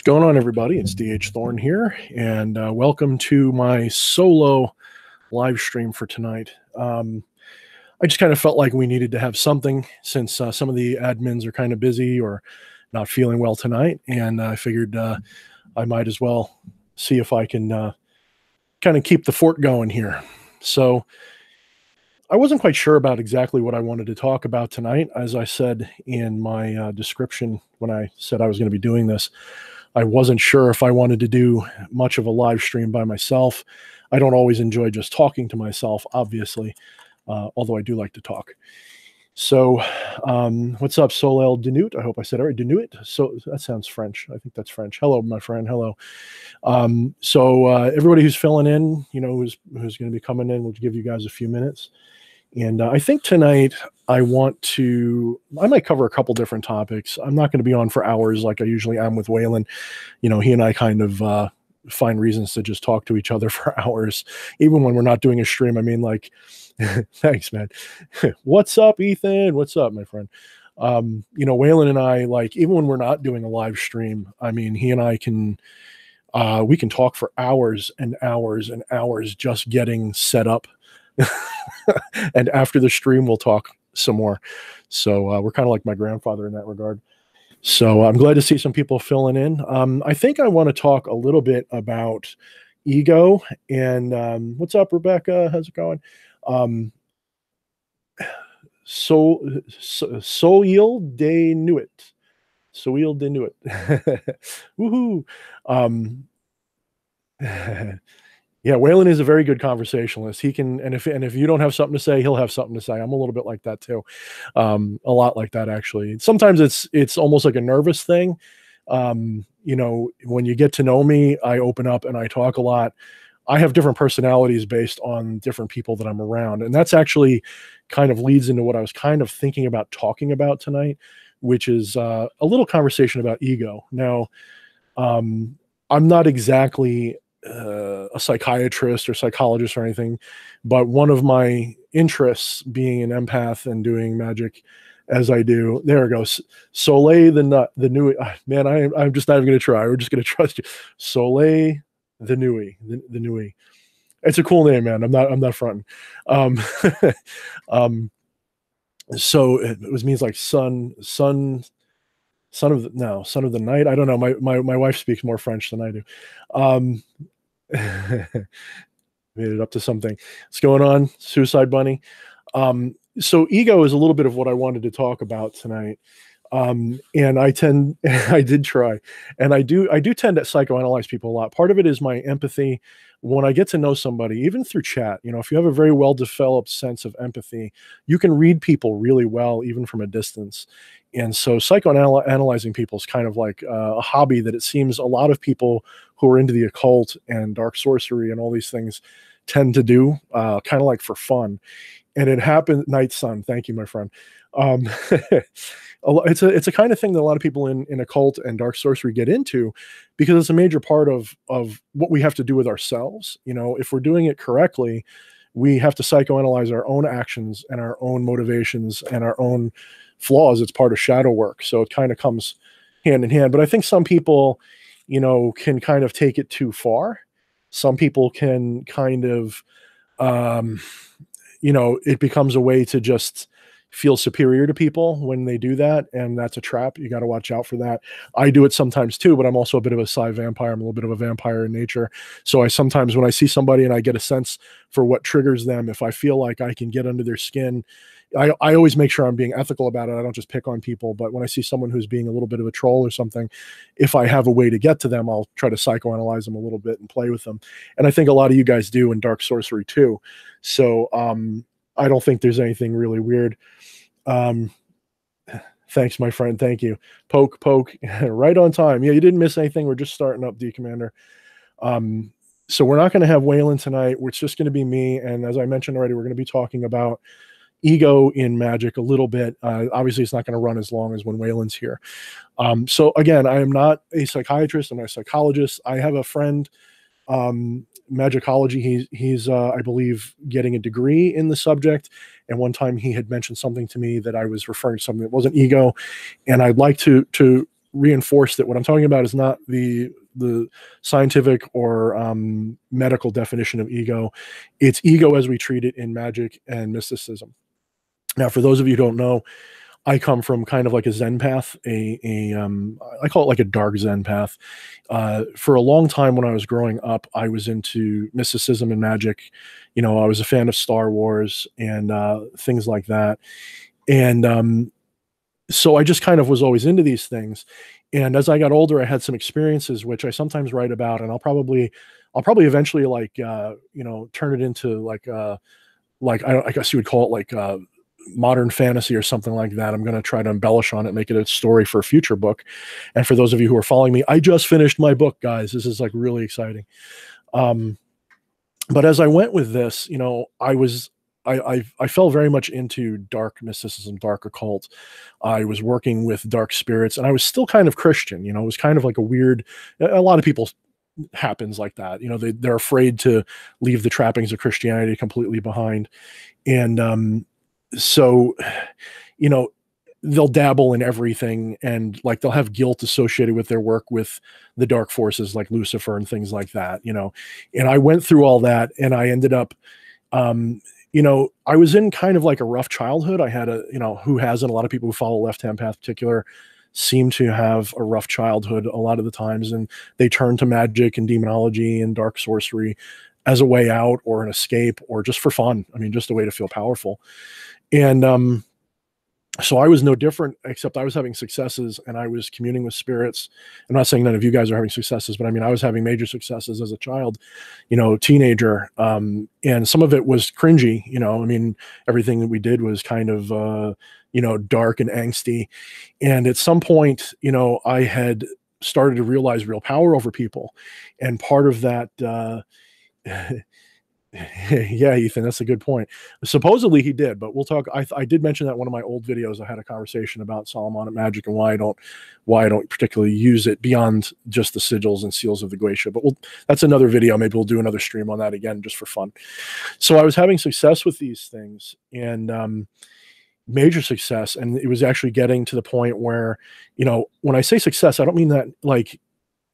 Going on, everybody? It's DH Thorne here, and welcome to my solo live stream for tonight. I just kind of felt like we needed to have something since some of the admins are kind of busy or not feeling well tonight, and I figured I might as well see if I can kind of keep the fort going here. So I wasn't quite sure about exactly what I wanted to talk about tonight. As I said in my description when I said I was going to be doing this, I wasn't sure if I wanted to do much of a live stream by myself. I don't always enjoy just talking to myself, obviously, although I do like to talk. So what's up, Solel Denut? I hope I said it right. Denut? So that sounds French. I think that's French. Hello, my friend. Hello. Everybody who's filling in, who's going to be coming in, we'll give you guys a few minutes. And I think tonight I might cover a couple different topics. I'm not going to be on for hours like I usually am with Waylon. He and I kind of find reasons to just talk to each other for hours, even when we're not doing a stream. I mean, like, thanks, man. What's up, Ethan? What's up, my friend? Waylon and I, like, even when we're not doing a live stream, I mean, he and I we can talk for hours and hours and hours just getting set up. And after the stream, we'll talk some more. So we're kind of like my grandfather in that regard. So I'm glad to see some people filling in. I think I want to talk a little bit about ego. And what's up, Rebecca? How's it going? Soil de Nuit. Soil de Nuit. Woohoo. Yeah, Waylon is a very good conversationalist. He can, and if you don't have something to say, he'll have something to say. I'm a little bit like that too, a lot like that actually. Sometimes it's almost like a nervous thing. When you get to know me, I open up and I talk a lot. I have different personalities based on different people that I'm around, and that's actually kind of leads into what I was kind of thinking about talking about tonight, which is a little conversation about ego. Now, I'm not exactly a psychiatrist or psychologist or anything, but one of my interests being an empath and doing magic as I do, there it goes. Soleil the Nuit. Man, I'm just not even going to try. We're just going to trust you. Soleil the Nuit. The Nuit. It's a cool name, man. I'm not fronting. So it means like son of the night. I don't know. My wife speaks more French than I do. Made it up to something. What's going on, Suicide Bunny? So ego is a little bit of what I wanted to talk about tonight. And I did try, and I do tend to psychoanalyze people a lot. Part of it is my empathy. When I get to know somebody, even through chat, if you have a very well-developed sense of empathy, you can read people really well, even from a distance. And so psychoanalyzing people is kind of like a hobby that it seems a lot of people who are into the occult and dark sorcery and all these things tend to do, kind of like for fun. And it happened, Night Sun. Thank you, my friend. It's a kind of thing that a lot of people in occult and dark sorcery get into because it's a major part of what we have to do with ourselves. If we're doing it correctly, we have to psychoanalyze our own actions and our own motivations and our own flaws. It's part of shadow work. So it kind of comes hand in hand. But I think some people, can kind of take it too far. Some people can kind of, it becomes a way to just feel superior to people when they do that. And that's a trap. You got to watch out for that. I do it sometimes too, but I'm also a bit of a psi vampire. I'm a little bit of a vampire in nature. So I sometimes, when I see somebody and I get a sense for what triggers them, if I feel like I can get under their skin, I always make sure I'm being ethical about it. I don't just pick on people, but when I see someone who's being a little bit of a troll or something, if I have a way to get to them, I'll try to psychoanalyze them a little bit and play with them. And I think a lot of you guys do in Dark Sorcery too. So I don't think there's anything really weird. Thanks, my friend. Thank you. Poke, right on time. Yeah, you didn't miss anything. We're just starting up, D Commander. So we're not going to have Waylon tonight. It's just going to be me. And as I mentioned already, we're going to be talking about ego in magic a little bit. Obviously, it's not going to run as long as when Waylon's here. So again, I am not a psychiatrist. I'm not a psychologist. I have a friend, magicology. He's I believe getting a degree in the subject. And one time he had mentioned something to me that I was referring to something that wasn't ego. And I'd like to reinforce that what I'm talking about is not the scientific or medical definition of ego. It's ego as we treat it in magic and mysticism. Now, for those of you who don't know, I come from kind of like a Zen path, I call it like a dark Zen path. For a long time when I was growing up, I was into mysticism and magic. You know, I was a fan of Star Wars and things like that. And so I just kind of was always into these things. And as I got older, I had some experiences, which I sometimes write about, and I'll probably eventually like, you know, turn it into like I guess you would call it like modern fantasy or something like that. I'm going to try to embellish on it, make it a story for a future book. And for those of you who are following me, I just finished my book, guys. This is like really exciting. But as I went with this, you know, I fell very much into dark mysticism, dark occult. I was working with dark spirits, and I was still kind of Christian. You know, it was kind of like a weird, a lot of people happens like that. You know, they're afraid to leave the trappings of Christianity completely behind. And so, you know, they'll dabble in everything, and like they'll have guilt associated with their work with the dark forces like Lucifer and things like that, you know. And I went through all that, and I ended up, you know, I was in kind of like a rough childhood. I had a, you know, who hasn't, a lot of people who follow left-hand path in particular seem to have a rough childhood a lot of the times, and they turn to magic and demonology and dark sorcery as a way out or an escape or just for fun. I mean, just a way to feel powerful. And so I was no different, except I was having successes and I was communing with spirits. I'm not saying none of you guys are having successes, but I mean, I was having major successes as a child, you know, teenager. And some of it was cringy, you know, I mean, everything that we did was kind of, you know, dark and angsty. And at some point, you know, I had started to realize real power over people. And part of that, yeah, Ethan, that's a good point. Supposedly he did, but we'll talk. I did mention that in one of my old videos. I had a conversation about Solomonic magic and why I don't particularly use it beyond just the sigils and seals of the Glacia. But that's another video. Maybe we'll do another stream on that again, just for fun. So I was having success with these things, and major success, and it was actually getting to the point where, you know, when I say success, I don't mean that like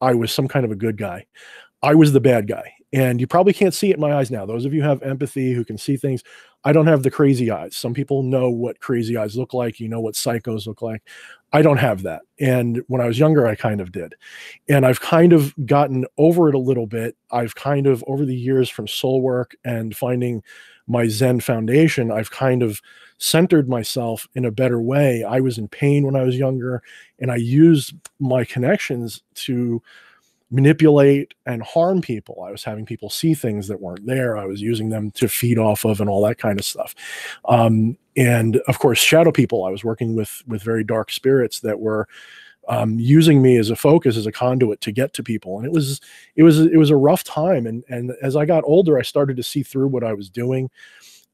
I was some kind of a good guy. I was the bad guy. And you probably can't see it in my eyes now. Those of you who have empathy, who can see things, I don't have the crazy eyes. Some people know what crazy eyes look like. You know what psychos look like. I don't have that. And when I was younger, I kind of did. And I've kind of gotten over it a little bit. I've kind of, over the years from soul work and finding my Zen foundation, I've kind of centered myself in a better way. I was in pain when I was younger, and I used my connections to manipulate and harm people. I was having people see things that weren't there. I was using them to feed off of and all that kind of stuff. And of course, shadow people. I was working with very dark spirits that were using me as a focus, as a conduit to get to people. And it was a rough time. And as I got older, I started to see through what I was doing.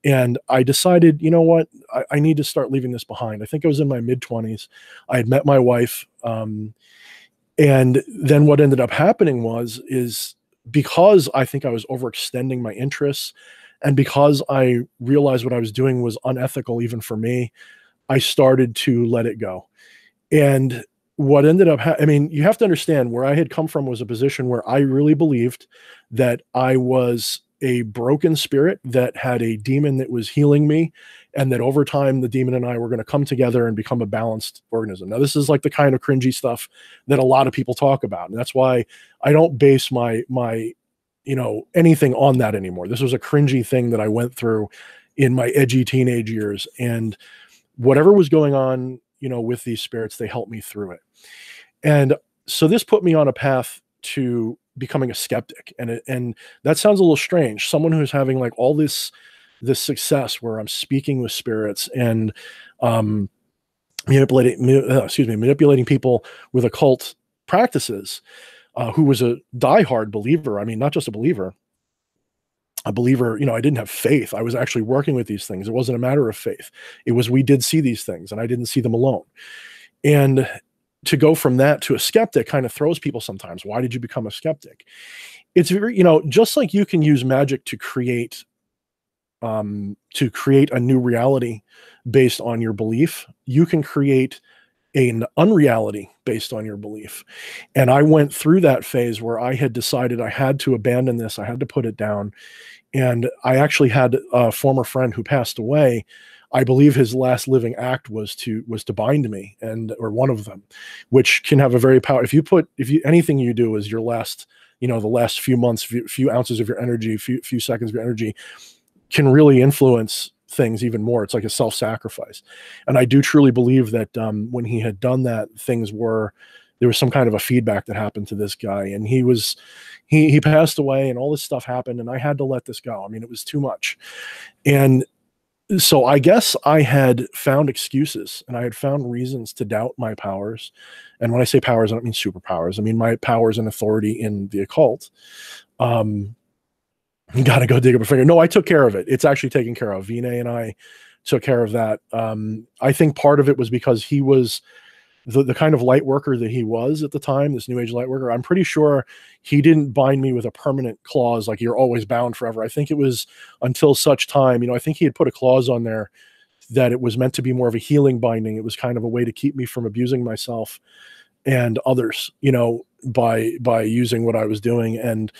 And I decided, you know what, I need to start leaving this behind. I think I was in my mid-20s. I had met my wife. And then what ended up happening is because I think I was overextending my interests, and because I realized what I was doing was unethical even for me, I started to let it go. And what ended up, I mean, you have to understand where I had come from was a position where I really believed that I was a broken spirit that had a demon that was healing me, and that over time the demon and I were going to come together and become a balanced organism. Now, this is like the kind of cringy stuff that a lot of people talk about, and that's why I don't base my you know, anything on that anymore. This was a cringy thing that I went through in my edgy teenage years, and whatever was going on, you know, with these spirits, they helped me through it. And so this put me on a path to becoming a skeptic. And that sounds a little strange. Someone who's having like all this success where I'm speaking with spirits and manipulating people with occult practices, who was a diehard believer. I mean, not just a believer, you know, I didn't have faith. I was actually working with these things. It wasn't a matter of faith. It was, we did see these things and I didn't see them alone. And to go from that to a skeptic kind of throws people sometimes. Why did you become a skeptic? It's very, you know, just like you can use magic to create a new reality based on your belief, you can create an unreality based on your belief. And I went through that phase where I had decided I had to abandon this, I had to put it down. And I actually had a former friend who passed away. I believe his last living act was to bind me, and or one of them, which can have a very power. If you anything you do is your last, the last few months, few ounces of your energy, few seconds of your energy, can really influence things even more. It's like a self-sacrifice. And I do truly believe that when he had done that, there was some kind of a feedback that happened to this guy, and he passed away, and all this stuff happened, and I had to let this go. I mean, it was too much. And so I guess I had found excuses, and I had found reasons to doubt my powers. And when I say powers, I don't mean superpowers. I mean my powers and authority in the occult. You got to go dig up a finger. No, I took care of it. It's actually taken care of. Vinay and I took care of that. I think part of it was because he was the kind of light worker that he was at the time, this new age light worker. I'm pretty sure he didn't bind me with a permanent clause, like you're always bound forever. I think it was until such time, I think he had put a clause on there that it was meant to be more of a healing binding. It was kind of a way to keep me from abusing myself and others, by using what I was doing. And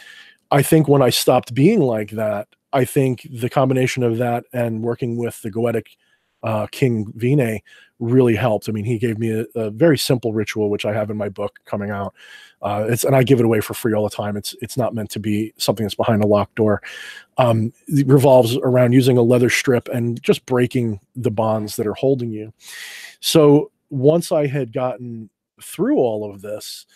I think when I stopped being like that, I think the combination of that and working with the Goetic King Vinay really helped. I mean, he gave me a very simple ritual, which I have in my book coming out. And I give it away for free all the time. It's not meant to be something that's behind a locked door. It revolves around using a leather strip and just breaking the bonds that are holding you. So once I had gotten through all of this,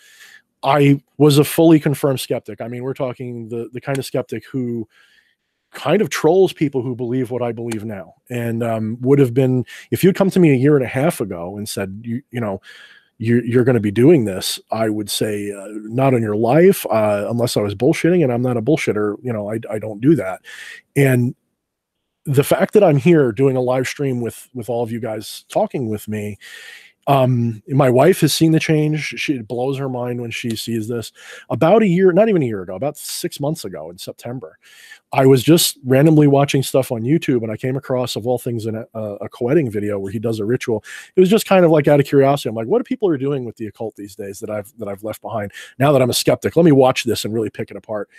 I was a fully confirmed skeptic. I mean, we're talking the kind of skeptic who kind of trolls people who believe what I believe now. And would have been, if you'd come to me a year and a half ago and said, you're going to be doing this, I would say, not on your life, unless I was bullshitting, and I'm not a bullshitter. I don't do that. And the fact that I'm here doing a live stream with all of you guys talking with me, my wife has seen the change. It blows her mind when she sees this. About a year, not even a year ago, about 6 months ago in September, I was just randomly watching stuff on YouTube, and I came across, of all things, a co-editing video where he does a ritual. It was just kind of like out of curiosity. I'm like, what are people are doing with the occult these days that I've left behind? Now that I'm a skeptic, let me watch this and really pick it apart.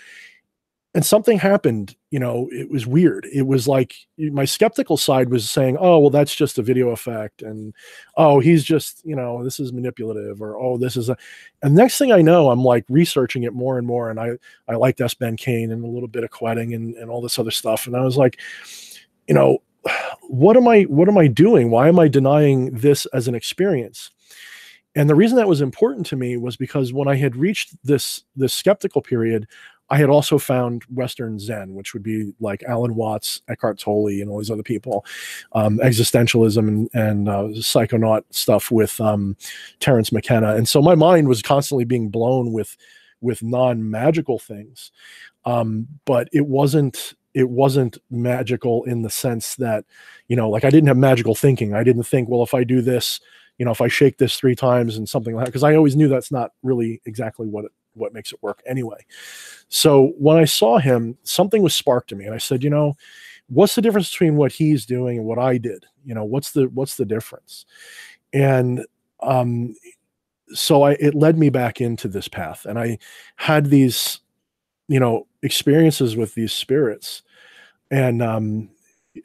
And something happened, it was weird. It was like my skeptical side was saying, oh, well, that's just a video effect. And, oh, he's just, this is manipulative, or, oh, this is and next thing I know, I'm like researching it more and more. And I liked S. Ben Kane and a little bit of Quetting and all this other stuff. And I was like, what am I doing? Why am I denying this as an experience? And the reason that was important to me was because when I had reached this skeptical period, I had also found Western Zen, which would be like Alan Watts, Eckhart Tolle, and all these other people, existentialism and psychonaut stuff with Terence McKenna. And so my mind was constantly being blown with non-magical things. But it wasn't magical in the sense that, like I didn't have magical thinking. I didn't think, well, if I do this, if I shake this 3 times and something like that, because I always knew that's not really exactly what makes it work anyway. So when I saw him, something was sparked to me, and I said, what's the difference between what he's doing and what I did? What's the difference? And so it led me back into this path, and I had these, experiences with these spirits, and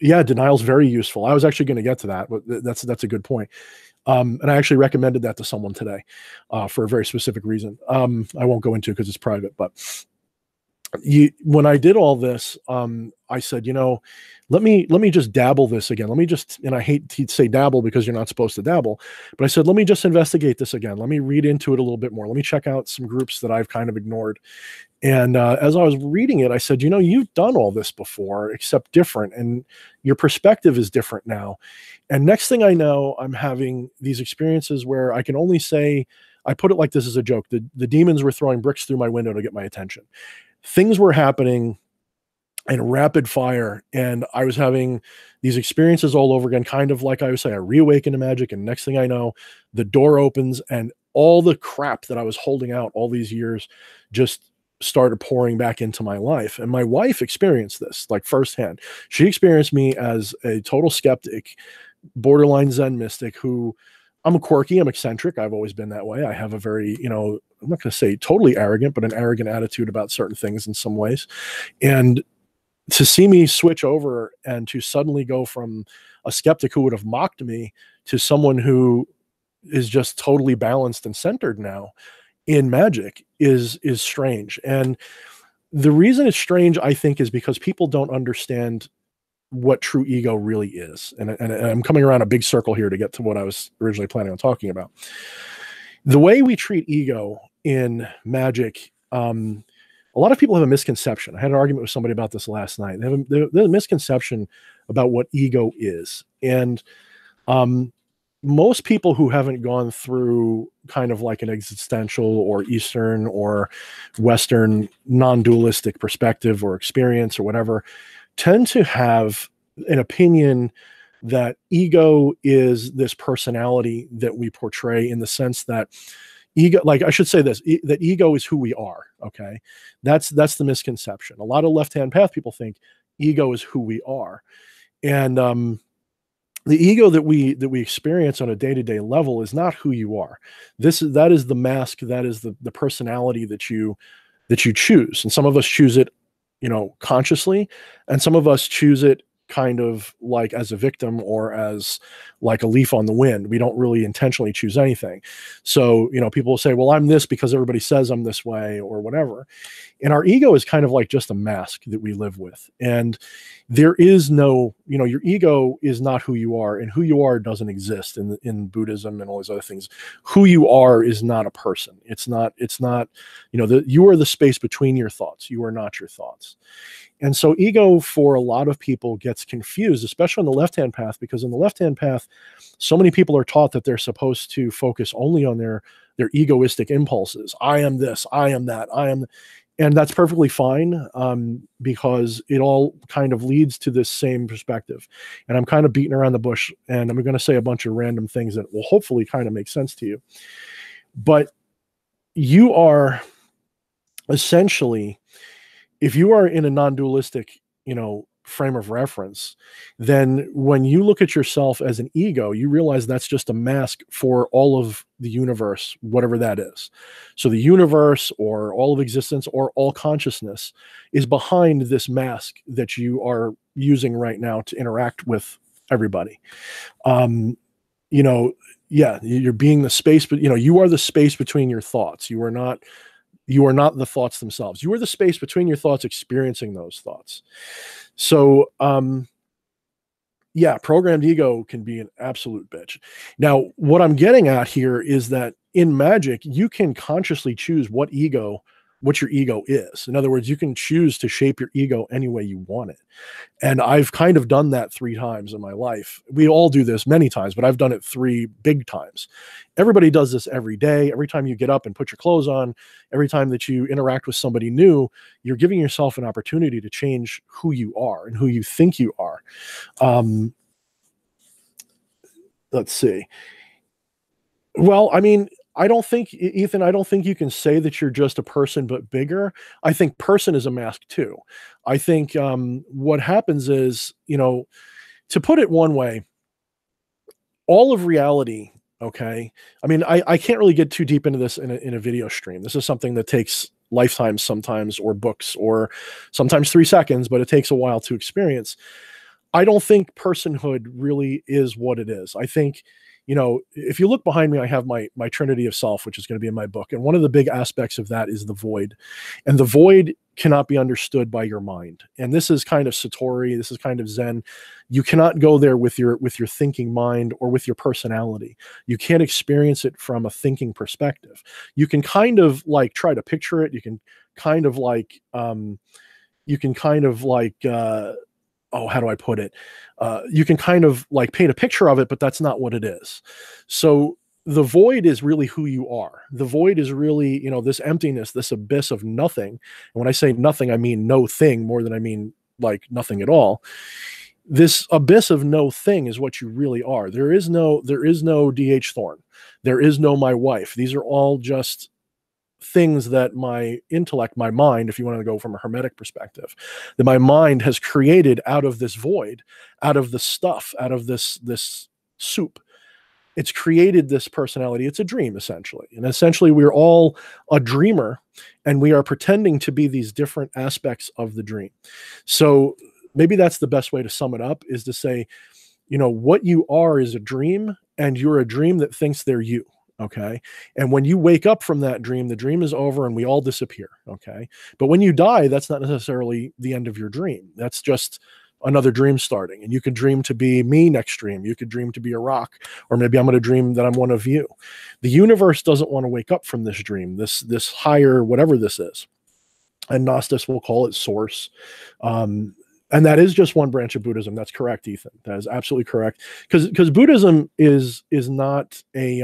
yeah, denial is very useful. I was actually going to get to that, but that's a good point. And I actually recommended that to someone today for a very specific reason. I won't go into it because it's private, but when I did all this, I said, let me just dabble this again. Let me just, and I hate to say dabble because you're not supposed to dabble, but I said, let me just investigate this again. Let me read into it a little bit more. Let me check out some groups that I've kind of ignored. And as I was reading it, I said, you've done all this before, except different, and your perspective is different now. And next thing I know, I'm having these experiences where I can only say, I put it like this as a joke. The demons were throwing bricks through my window to get my attention. Things were happening in rapid fire, and I was having these experiences all over again, kind of like I would say, I reawaken to magic, and next thing I know, the door opens, and all the crap that I was holding out all these years just started pouring back into my life. And my wife experienced this like firsthand. She experienced me as a total skeptic, borderline Zen mystic who I'm quirky, I'm eccentric. I've always been that way. I have a very, I'm not going to say totally arrogant, but an arrogant attitude about certain things in some ways. And to see me switch over and to suddenly go from a skeptic who would have mocked me to someone who is just totally balanced and centered now in magic is strange. And the reason it's strange, I think, is because people don't understand what true ego really is. And I'm coming around a big circle here to get to what I was originally planning on talking about. The way we treat ego in magic, a lot of people have a misconception. I had an argument with somebody about this last night. They have a misconception about what ego is. And most people who haven't gone through kind of like an existential or Eastern or Western non-dualistic perspective or experience or whatever tend to have an opinion that ego is this personality that we portray, in the sense that ego, like I should say this, that ego is who we are. Okay. That's the misconception. A lot of left-hand path people think ego is who we are. And the ego that we experience on a day-to-day level is not who you are. That is the mask, that is the personality that you choose. And some of us choose it, consciously, and some of us choose it kind of like as a victim or as like a leaf on the wind. We don't really intentionally choose anything. So, people will say, well, I'm this because everybody says I'm this way or whatever. And our ego is kind of like just a mask that we live with. And there is no, your ego is not who you are, and who you are doesn't exist in Buddhism and all these other things. Who you are is not a person. It's not, you are the space between your thoughts. You are not your thoughts. And so ego for a lot of people gets confused, especially on the left-hand path, because in the left-hand path, so many people are taught that they're supposed to focus only on their egoistic impulses. I am this, I am that, and that's perfectly fine, because it all kind of leads to this same perspective. And I'm kind of beating around the bush, and I'm going to say a bunch of random things that will hopefully kind of make sense to you. But you are essentially, if you are in a non-dualistic, frame of reference, then when you look at yourself as an ego, you realize that's just a mask for all of the universe, whatever that is. So the universe or all of existence or all consciousness is behind this mask that you are using right now to interact with everybody. You're being the space, but you are the space between your thoughts. You are not the thoughts themselves. You are the space between your thoughts experiencing those thoughts. So, programmed ego can be an absolute bitch. Now, what I'm getting at here is that in magic, you can consciously choose what your ego is. In other words, you can choose to shape your ego any way you want it. And I've kind of done that 3 times in my life. We all do this many times, but I've done it 3 big times. Everybody does this every day. Every time you get up and put your clothes on, every time that you interact with somebody new, you're giving yourself an opportunity to change who you are and who you think you are. Let's see. Well, I mean, I don't think, Ethan, I don't think you can say that you're just a person, but bigger. I think person is a mask too. I think what happens is, to put it one way, all of reality, okay? I mean, I can't really get too deep into this in a video stream. This is something that takes lifetimes sometimes, or books, or sometimes 3 seconds, but it takes a while to experience. I don't think personhood really is what it is. I think, if you look behind me, I have my Trinity of Self, which is going to be in my book. And one of the big aspects of that is the void. And the void cannot be understood by your mind. And this is kind of Satori. This is kind of Zen. You cannot go there with your thinking mind or with your personality. You can't experience it from a thinking perspective. You can kind of like try to picture it. You can kind of like, how do I put it? You can kind of like paint a picture of it, but that's not what it is. So the void is really who you are. The void is really, this emptiness, this abyss of nothing. And when I say nothing, I mean no thing more than I mean like nothing at all. This abyss of no thing is what you really are. There is no DH Thorne. There is no my wife. These are all just things that my intellect, my mind, if you want to go from a hermetic perspective, that my mind has created out of this void, out of the stuff, out of this soup. it's created this personality. It's a dream, essentially. And essentially, we're all a dreamer, and we are pretending to be these different aspects of the dream. So maybe that's the best way to sum it up, is to say, what you are is a dream, and you're a dream that thinks they're you. Okay. And when you wake up from that dream, the dream is over and we all disappear. Okay. But when you die, that's not necessarily the end of your dream. That's just another dream starting. And you could dream to be me next dream. You could dream to be a rock, or maybe I'm going to dream that I'm one of you. The universe doesn't want to wake up from this dream, this higher, whatever this is. And Gnostics will call it source. And that is just one branch of Buddhism. That's correct, Ethan. That is absolutely correct. Because Buddhism is not a,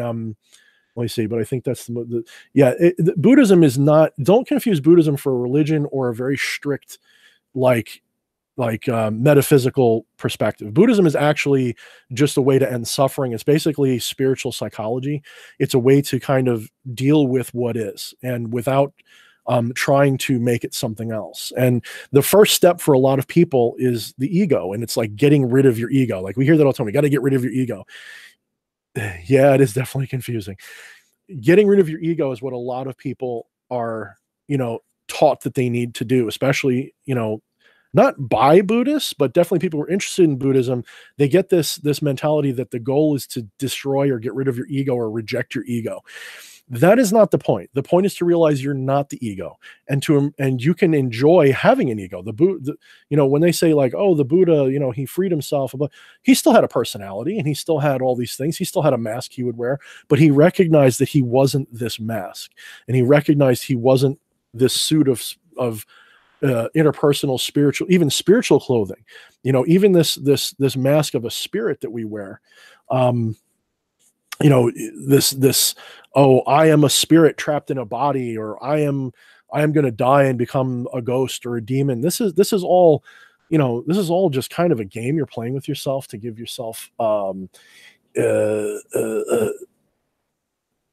let me see, but I think that's Buddhism is not, don't confuse Buddhism for a religion or a very strict, metaphysical perspective. Buddhism is actually just a way to end suffering. It's basically spiritual psychology. It's a way to kind of deal with what is, and without trying to make it something else. And the first step for a lot of people is the ego. And it's like getting rid of your ego. Like we hear that all the time. We got to get rid of your ego. Yeah, it is definitely confusing. Getting rid of your ego is what a lot of people are, taught that they need to do, especially, not by Buddhists, but definitely people who are interested in Buddhism. They get this mentality that the goal is to destroy or get rid of your ego or reject your ego. That is not the point. The point is to realize you're not the ego, and you can enjoy having an ego. When they say like, oh, the Buddha, he freed himself, but he still had a personality and he still had all these things. He still had a mask he would wear, but he recognized that he wasn't this mask, and he recognized he wasn't this suit of interpersonal, spiritual clothing. Even this mask of a spirit that we wear. Oh, I am a spirit trapped in a body, or I am going to die and become a ghost or a demon. This is all, this is all just kind of a game you're playing with yourself to give yourself, hold on.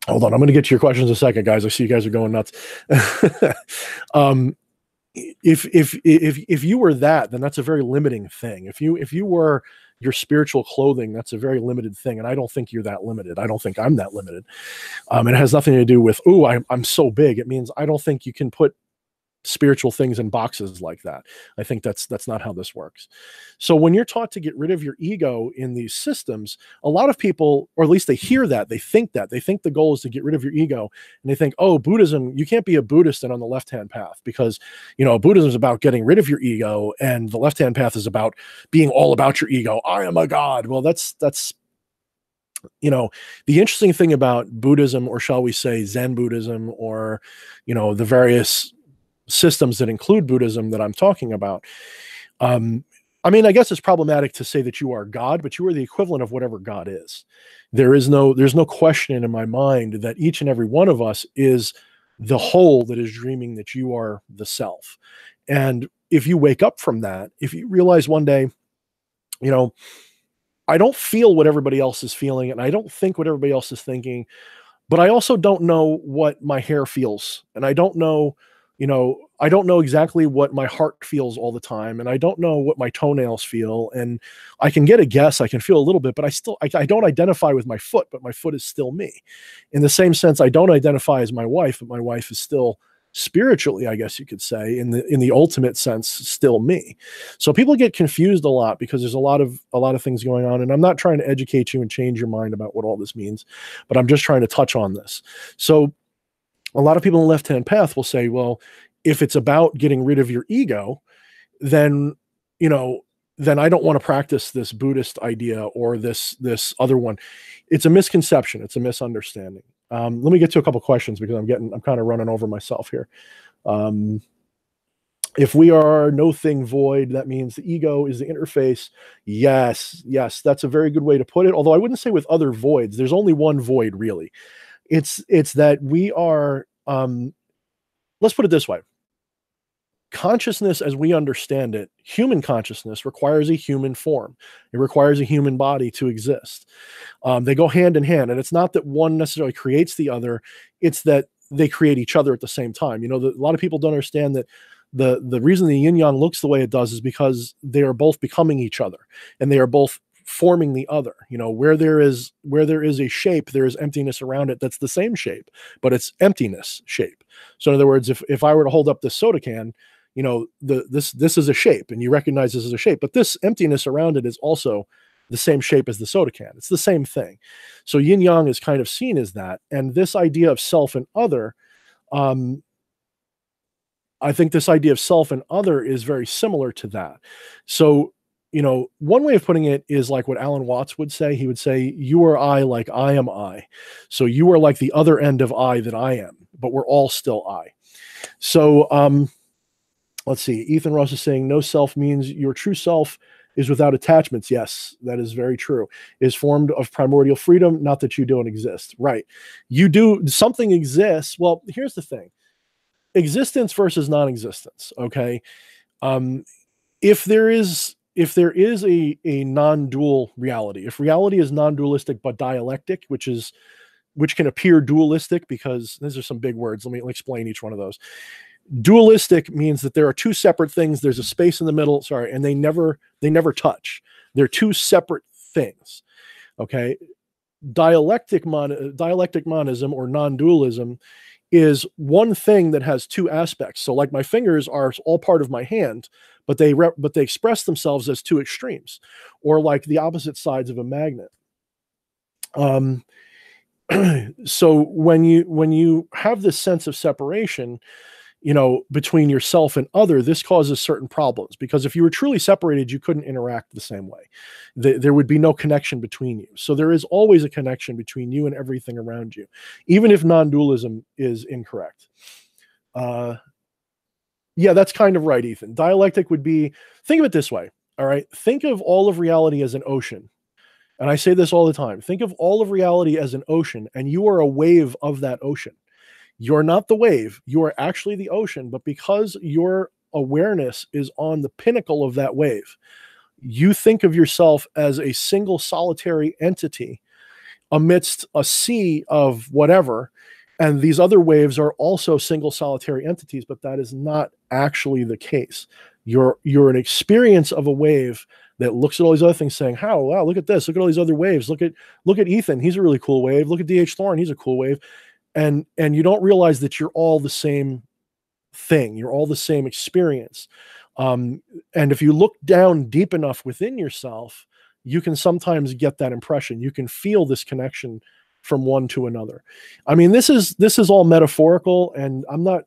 I'm going to get to your questions in a second, guys. I see you guys are going nuts. If you were that, then that's a very limiting thing. If you were your spiritual clothing, that's a very limited thing. And I don't think you're that limited. I don't think I'm that limited. It has nothing to do with, I'm so big. It means I don't think you can put spiritual things in boxes like that. I think that's not how this works. So when you're taught to get rid of your ego in these systems, a lot of people, or at least they hear that, they think the goal is to get rid of your ego, and they think, oh, Buddhism, you can't be a Buddhist and on the left-hand path, because Buddhism is about getting rid of your ego, and the left-hand path is about being all about your ego. I am a god. Well, that's the interesting thing about Buddhism, or shall we say Zen Buddhism, or the various systems that include Buddhism that I'm talking about. I guess it's problematic to say that you are God, but you are the equivalent of whatever God is. There's no question in my mind that each and every one of us is the whole that is dreaming that you are the self. And if you wake up from that, if you realize one day, I don't feel what everybody else is feeling, and I don't think what everybody else is thinking, but I also don't know what my hair feels, and I don't know exactly what my heart feels all the time, and I don't know what my toenails feel, and I can get a guess, I can feel a little bit, but I don't identify with my foot, but my foot is still me. In the same sense, I don't identify as my wife, but my wife is still spiritually, I guess you could say, in the ultimate sense, still me. So people get confused a lot because there's a lot of things going on, and I'm not trying to educate you and change your mind about what all this means, but I'm just trying to touch on this. So a lot of people in the left-hand path will say, well, if it's about getting rid of your ego, then I don't want to practice this Buddhist idea or this other one. It's a misconception. It's a misunderstanding. Let me get to a couple questions because I'm kind of running over myself here. If we are no thing void, that means the ego is the interface. Yes, that's a very good way to put it. Although I wouldn't say with other voids. There's only one void, really. It's that we are, let's put it this way. Consciousness as we understand it, human consciousness, requires a human form. It requires a human body to exist. They go hand in hand, and it's not that one necessarily creates the other, it's that they create each other at the same time. A lot of people don't understand that the reason the yin yang looks the way it does is because they are both becoming each other, and they are both forming the other. You know, where there is a shape, there is emptiness around it that's the same shape, but it's emptiness shape. So in other words, if I were to hold up this soda can, you know, this is a shape, and you recognize this as a shape, but this emptiness around it is also the same shape as the soda can. It's the same thing. So yin yang is kind of seen as that. And this idea of self and other, I think this idea of self and other is very similar to that. So, you know, one way of putting it is like what Alan Watts would say. He would say, you are I like I am I. So you are like the other end of I that I am, but we're all still I. So let's see. Ethan Ross is saying, no self means your true self is without attachments. Yes, that is very true. Is formed of primordial freedom, not that you don't exist. Right. You do, something exists. Well, here's the thing. Existence versus non-existence. Okay. If there is a non-dual reality, if reality is non-dualistic but dialectic, which can appear dualistic, because these are some big words. Let me explain each one of those. Dualistic means that there are two separate things. There's a space in the middle, sorry, and they never touch. They're two separate things. Okay. Dialectic monism or non-dualism is one thing that has two aspects. So like my fingers are all part of my hand, but they express themselves as two extremes, or like the opposite sides of a magnet. So when you have this sense of separation, you know, between yourself and other, this causes certain problems, because if you were truly separated, you couldn't interact the same way. There would be no connection between you. So there is always a connection between you and everything around you, even if non-dualism is incorrect. Yeah, that's kind of right, Ethan. Dialectic would be, think of it this way. All right. Think of all of reality as an ocean. And I say this all the time. Think of all of reality as an ocean, and you are a wave of that ocean. You're not the wave, you are actually the ocean, but because your awareness is on the pinnacle of that wave, you think of yourself as a single solitary entity amidst a sea of whatever, and these other waves are also single solitary entities, but that is not actually the case. You're an experience of a wave that looks at all these other things saying, how, wow, look at this, look at all these other waves, look at Ethan, he's a really cool wave, look at DH Thorne, he's a cool wave. And you don't realize that you're all the same thing. You're all the same experience. And if you look down deep enough within yourself, you can sometimes get that impression. You can feel this connection from one to another. I mean, this is all metaphorical, and I'm not,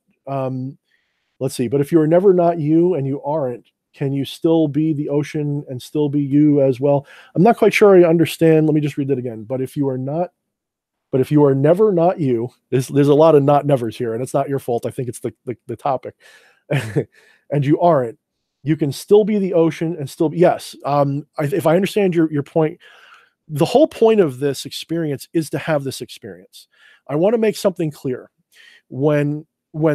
let's see, but if you are never not you and you aren't, can you still be the ocean and still be you as well? I'm not quite sure I understand. Let me just read that again. But if you are never not you, there's a lot of not nevers here, and it's not your fault. I think it's the topic. And you aren't, you can still be the ocean and still be, yes. If I understand your point, the whole point of this experience is to have this experience. I want to make something clear. When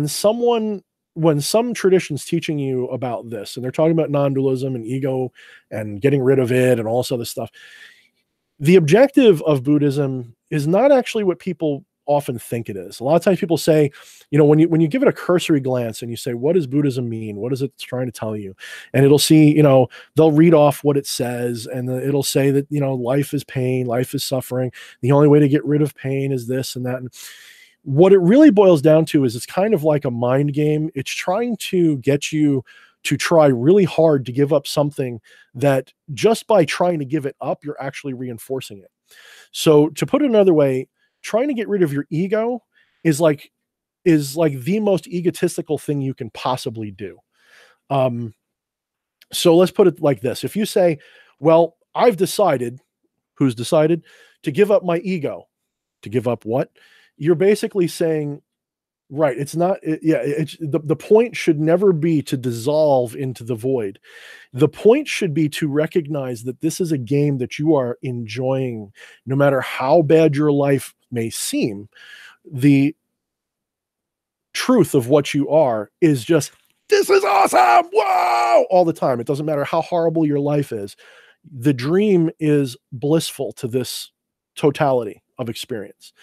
some tradition's teaching you about this, and they're talking about non-dualism and ego and getting rid of it and all this other stuff, the objective of Buddhism is not actually what people often think it is. A lot of times people say, you know, when you give it a cursory glance and you say, what does Buddhism mean? What is it trying to tell you? And it'll see, you know, they'll read off what it says, and it'll say that, you know, life is pain, life is suffering. The only way to get rid of pain is this and that. And what it really boils down to is it's kind of like a mind game. It's trying to get you to try really hard to give up something that just by trying to give it up, you're actually reinforcing it. So to put it another way, trying to get rid of your ego is like the most egotistical thing you can possibly do. So let's put it like this. If you say, well, I've decided, who's decided, to give up my ego, to give up what? You're basically saying, right, it's not, the point should never be to dissolve into the void. The point should be to recognize that this is a game that you are enjoying, no matter how bad your life may seem. The truth of what you are is just, this is awesome, whoa, all the time. It doesn't matter how horrible your life is. The dream is blissful to this totality of experience.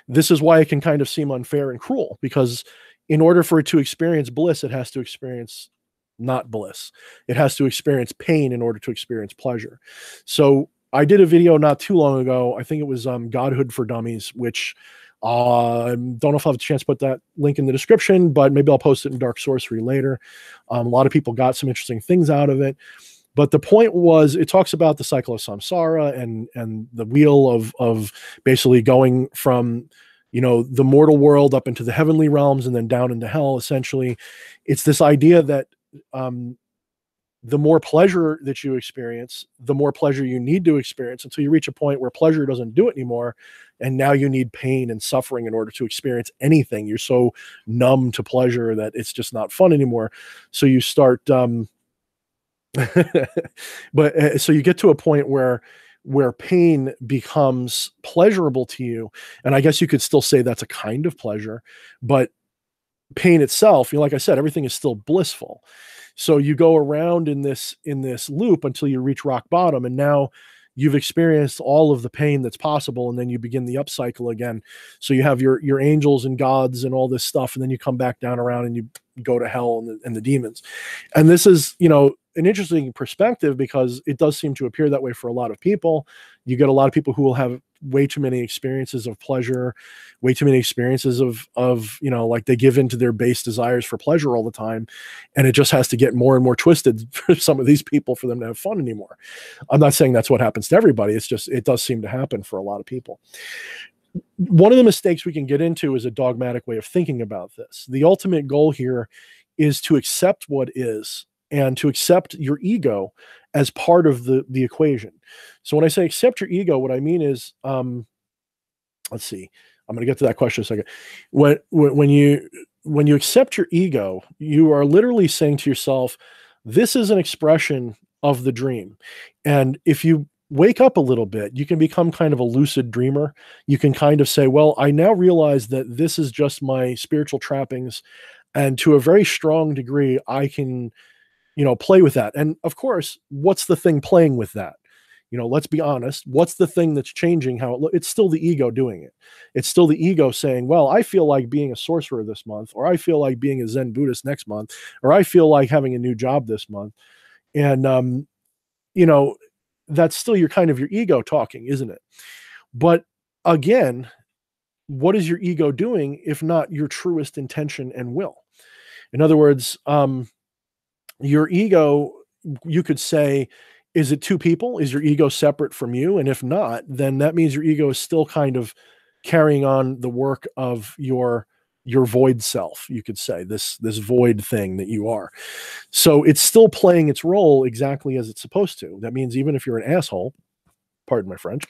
This is why it can kind of seem unfair and cruel, because in order for it to experience bliss, it has to experience not bliss. It has to experience pain in order to experience pleasure. So I did a video not too long ago. I think it was Godhood for Dummies, which don't know if I'll have a chance to put that link in the description, but maybe I'll post it in Dark Sorcery later. A lot of people got some interesting things out of it. But the point was, it talks about the cycle of samsara and the wheel of basically going from, you know, the mortal world up into the heavenly realms and then down into hell. Essentially, it's this idea that the more pleasure that you experience, the more pleasure you need to experience until you reach a point where pleasure doesn't do it anymore. And now you need pain and suffering in order to experience anything. You're so numb to pleasure that it's just not fun anymore. So you start, but so you get to a point where pain becomes pleasurable to you. And I guess you could still say that's a kind of pleasure, but pain itself, you know, like I said, everything is still blissful. So you go around in this loop until you reach rock bottom, and now you've experienced all of the pain that's possible, and then you begin the upcycle again. So you have your angels and gods and all this stuff, and then you come back down around and you go to hell and the demons. And this is, you know, an interesting perspective because it does seem to appear that way for a lot of people. You get a lot of people who will have way too many experiences of pleasure, way too many experiences of, you know, like they give into their base desires for pleasure all the time. And it just has to get more and more twisted for some of these people for them to have fun anymore. I'm not saying that's what happens to everybody. It's just, it does seem to happen for a lot of people. One of the mistakes we can get into is a dogmatic way of thinking about this. The ultimate goal here is to accept what is, and to accept your ego as part of the equation. So when I say accept your ego, what I mean is, let's see, I'm going to get to that question in a second. When you accept your ego, you are literally saying to yourself, this is an expression of the dream. And if you wake up a little bit, you can become kind of a lucid dreamer. You can kind of say, well, I now realize that this is just my spiritual trappings. And to a very strong degree, I can, you know, play with that. And of course, what's the thing playing with that? You know, let's be honest. What's the thing that's changing how it looks? It's still the ego doing it. It's still the ego saying, well, I feel like being a sorcerer this month, or I feel like being a Zen Buddhist next month, or I feel like having a new job this month. And, you know, that's still your kind of your ego talking, isn't it? But again, what is your ego doing if not your truest intention and will? In other words, your ego, you could say, is it two people? Is your ego separate from you? And if not, then that means your ego is still kind of carrying on the work of your void self, you could say, this void thing that you are. So it's still playing its role exactly as it's supposed to. That means even if you're an asshole, pardon my French,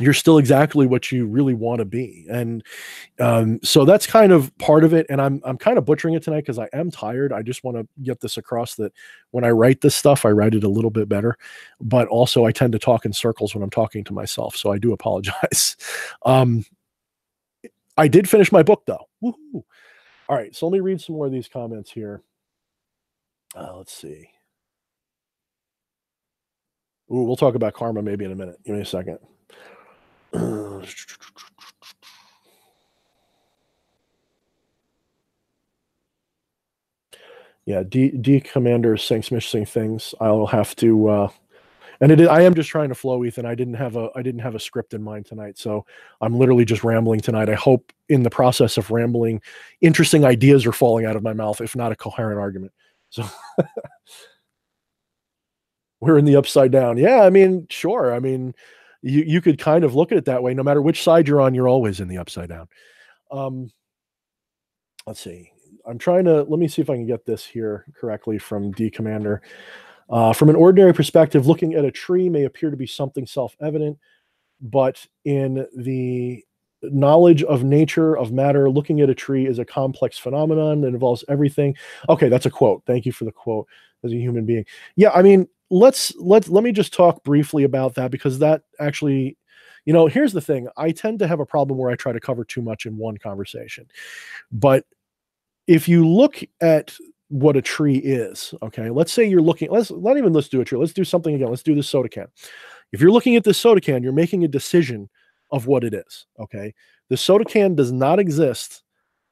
you're still exactly what you really want to be. And so that's kind of part of it. And I'm kind of butchering it tonight because I am tired. I just want to get this across that when I write this stuff, I write it a little bit better, but also I tend to talk in circles when I'm talking to myself. So I do apologize. I did finish my book though. Woo-hoo. All right. So let me read some more of these comments here. Let's see. Ooh, we'll talk about karma maybe in a minute. Give me a second. Yeah, D Commander is saying some interesting things. I'll have to and I am just trying to flow, Ethan. I didn't have a script in mind tonight, so I'm literally just rambling tonight. I hope in the process of rambling, interesting ideas are falling out of my mouth, if not a coherent argument. So we're in the upside down. Yeah, I mean, sure. I mean, you could kind of look at it that way. No matter which side you're on, you're always in the upside down. Let's see. Let me see if I can get this here correctly from D Commander. From an ordinary perspective, looking at a tree may appear to be something self-evident, but in the knowledge of nature, of matter, looking at a tree is a complex phenomenon that involves everything. Okay, that's a quote. Thank you for the quote as a human being. Yeah, I mean, let me just talk briefly about that, because that actually, you know, here's the thing. I tend to have a problem where I try to cover too much in one conversation. But if you look at what a tree is, okay, let's say you're looking, let's do a tree. Let's do something again. Let's do this soda can. If you're looking at this soda can, you're making a decision of what it is, okay? The soda can does not exist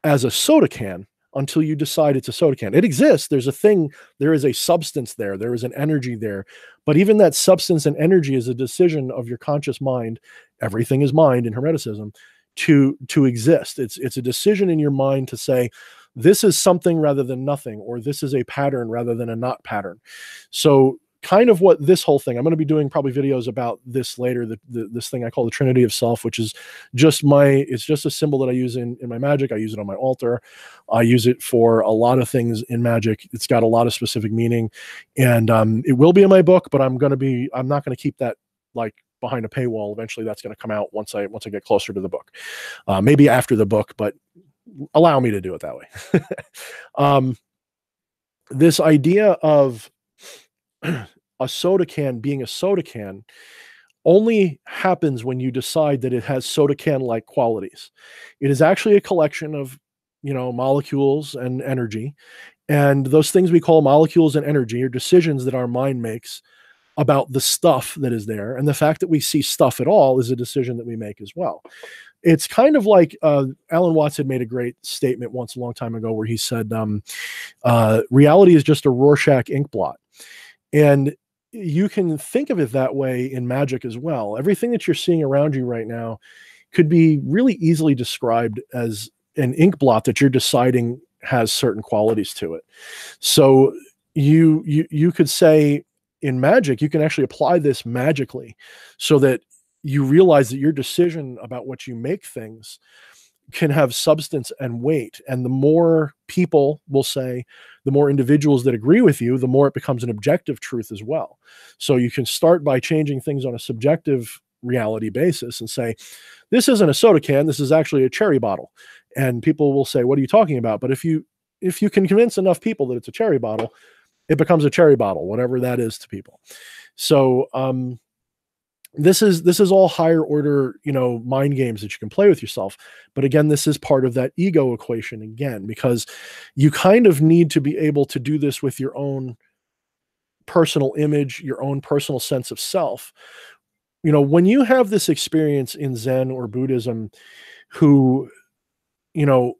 as a soda can until you decide it's a soda can. It exists. There's a thing. There is a substance there. There is an energy there. But even that substance and energy is a decision of your conscious mind. Everything is mind in Hermeticism to exist. It's a decision in your mind to say, this is something rather than nothing, or this is a pattern rather than a not pattern. So kind of what this whole thing, I'm going to be doing probably videos about this later, this thing I call the Trinity of Self, which is just it's just a symbol that I use in my magic. I use it on my altar. I use it for a lot of things in magic. It's got a lot of specific meaning, and it will be in my book, but I'm not going to keep that like behind a paywall. Eventually that's going to come out once I get closer to the book, maybe after the book, but allow me to do it that way. This idea of a soda can being a soda can only happens when you decide that it has soda can-like qualities. It is actually a collection of, molecules and energy. And those things we call molecules and energy are decisions that our mind makes about the stuff that is there. And the fact that we see stuff at all is a decision that we make as well. It's kind of like Alan Watts had made a great statement once a long time ago where he said, reality is just a Rorschach ink blot. And you can think of it that way in magic as well. Everything that you're seeing around you right now could be really easily described as an ink blot that you're deciding has certain qualities to it. So you could say in magic, you can actually apply this magically so that you realize that your decision about what you make things can have substance and weight. And the more people will say, the more individuals that agree with you, the more it becomes an objective truth as well. So you can start by changing things on a subjective reality basis and say, this isn't a soda can, this is actually a cherry bottle. And people will say, what are you talking about? But if you can convince enough people that it's a cherry bottle, it becomes a cherry bottle, whatever that is to people. So, this is all higher order, mind games that you can play with yourself. But again, this is part of that ego equation again, because you kind of need to be able to do this with your own personal image, your own personal sense of self. When you have this experience in Zen or Buddhism, who,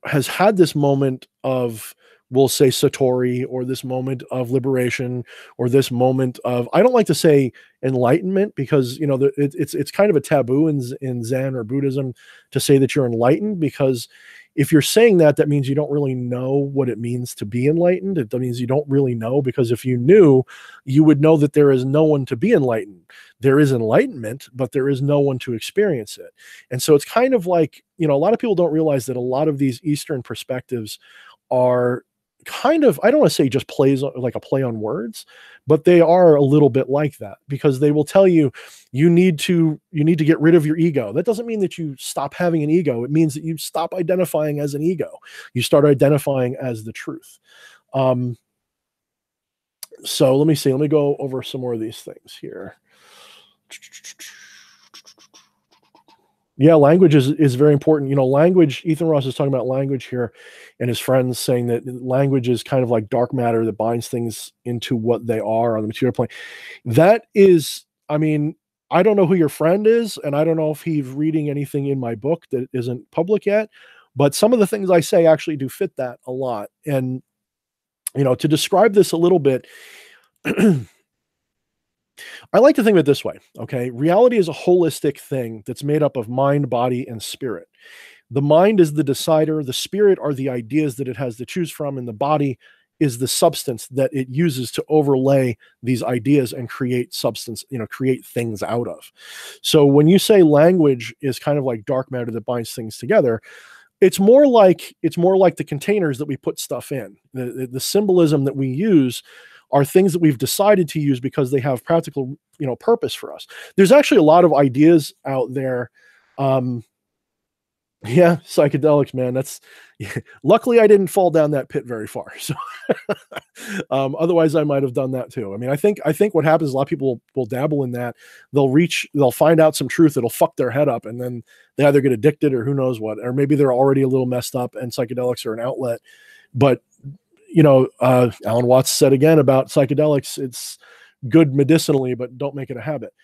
has had this moment of, we'll say Satori, or this moment of liberation, or this moment of, I don't like to say enlightenment, because it's kind of a taboo in Zen or Buddhism to say that you're enlightened, because if you're saying that, that means you don't really know what it means to be enlightened. It means you don't really know, because if you knew, you would know that there is no one to be enlightened. There is enlightenment, but there is no one to experience it. And so it's kind of like, a lot of people don't realize that a lot of these Eastern perspectives are kind of, I don't want to say just plays like a play on words, but they are a little bit like that, because they will tell you, you need to get rid of your ego. That doesn't mean that you stop having an ego. It means that you stop identifying as an ego. You start identifying as the truth. So let me see. Let me go over some more of these things here. Yeah, language is very important. Language, Ethan Ross is talking about language here, and his friends saying that language is kind of like dark matter that binds things into what they are on the material plane. That is, I don't know who your friend is, and I don't know if he's reading anything in my book that isn't public yet, but some of the things I say actually do fit that a lot. And, to describe this a little bit, I like to think of it this way, okay? Reality is a holistic thing that's made up of mind, body, and spirit. The mind is the decider, the spirit are the ideas that it has to choose from, and the body is the substance that it uses to overlay these ideas and create substance, create things out of. So when you say language is kind of like dark matter that binds things together, it's more like the containers that we put stuff in. The symbolism that we use are things that we've decided to use because they have practical, purpose for us. There's actually a lot of ideas out there. Yeah, psychedelics, man. That's luckily I didn't fall down that pit very far. So otherwise I might have done that too. I think what happens is a lot of people will dabble in that. They'll find out some truth that'll fuck their head up, and then they either get addicted or who knows what, or maybe they're already a little messed up and psychedelics are an outlet. But Alan Watts said again about psychedelics, it's good medicinally, but don't make it a habit.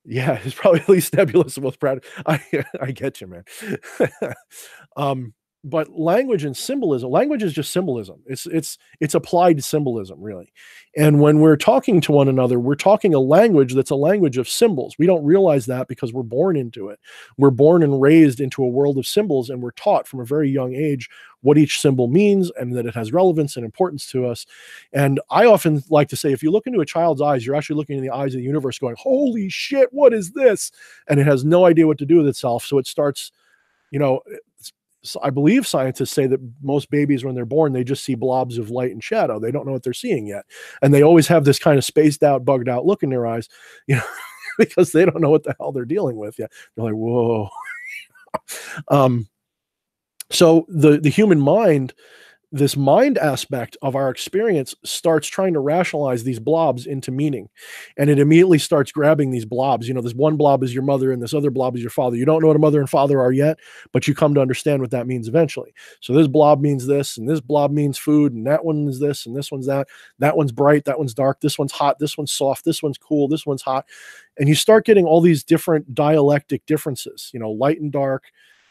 Yeah, it's probably at least nebulous and most proud. I get you, man. but language and symbolism, language is just symbolism. It's applied symbolism, really. And when we're talking to one another, we're talking a language that's a language of symbols. We don't realize that because we're born into it. We're born and raised into a world of symbols, and we're taught from a very young age what each symbol means and that it has relevance and importance to us. And I often like to say, if you look into a child's eyes, you're actually looking in the eyes of the universe going, holy shit, what is this? And it has no idea what to do with itself. So it starts, you know, I believe scientists say that most babies, when they're born, they just see blobs of light and shadow. They don't know what they're seeing yet. And they always have this kind of spaced out, bugged out look in their eyes, you know, because they don't know what the hell they're dealing with yet. They're like, whoa. So the human mind, this mind aspect of our experience, starts trying to rationalize these blobs into meaning. And it immediately starts grabbing these blobs. You know, this one blob is your mother and this other blob is your father. You don't know what a mother and father are yet, but you come to understand what that means eventually. So this blob means this, and this blob means food, and that one is this, and this one's that. That one's bright, that one's dark, this one's hot, this one's soft, this one's cool, this one's hot. And you start getting all these different dialectic differences, you know, light and dark,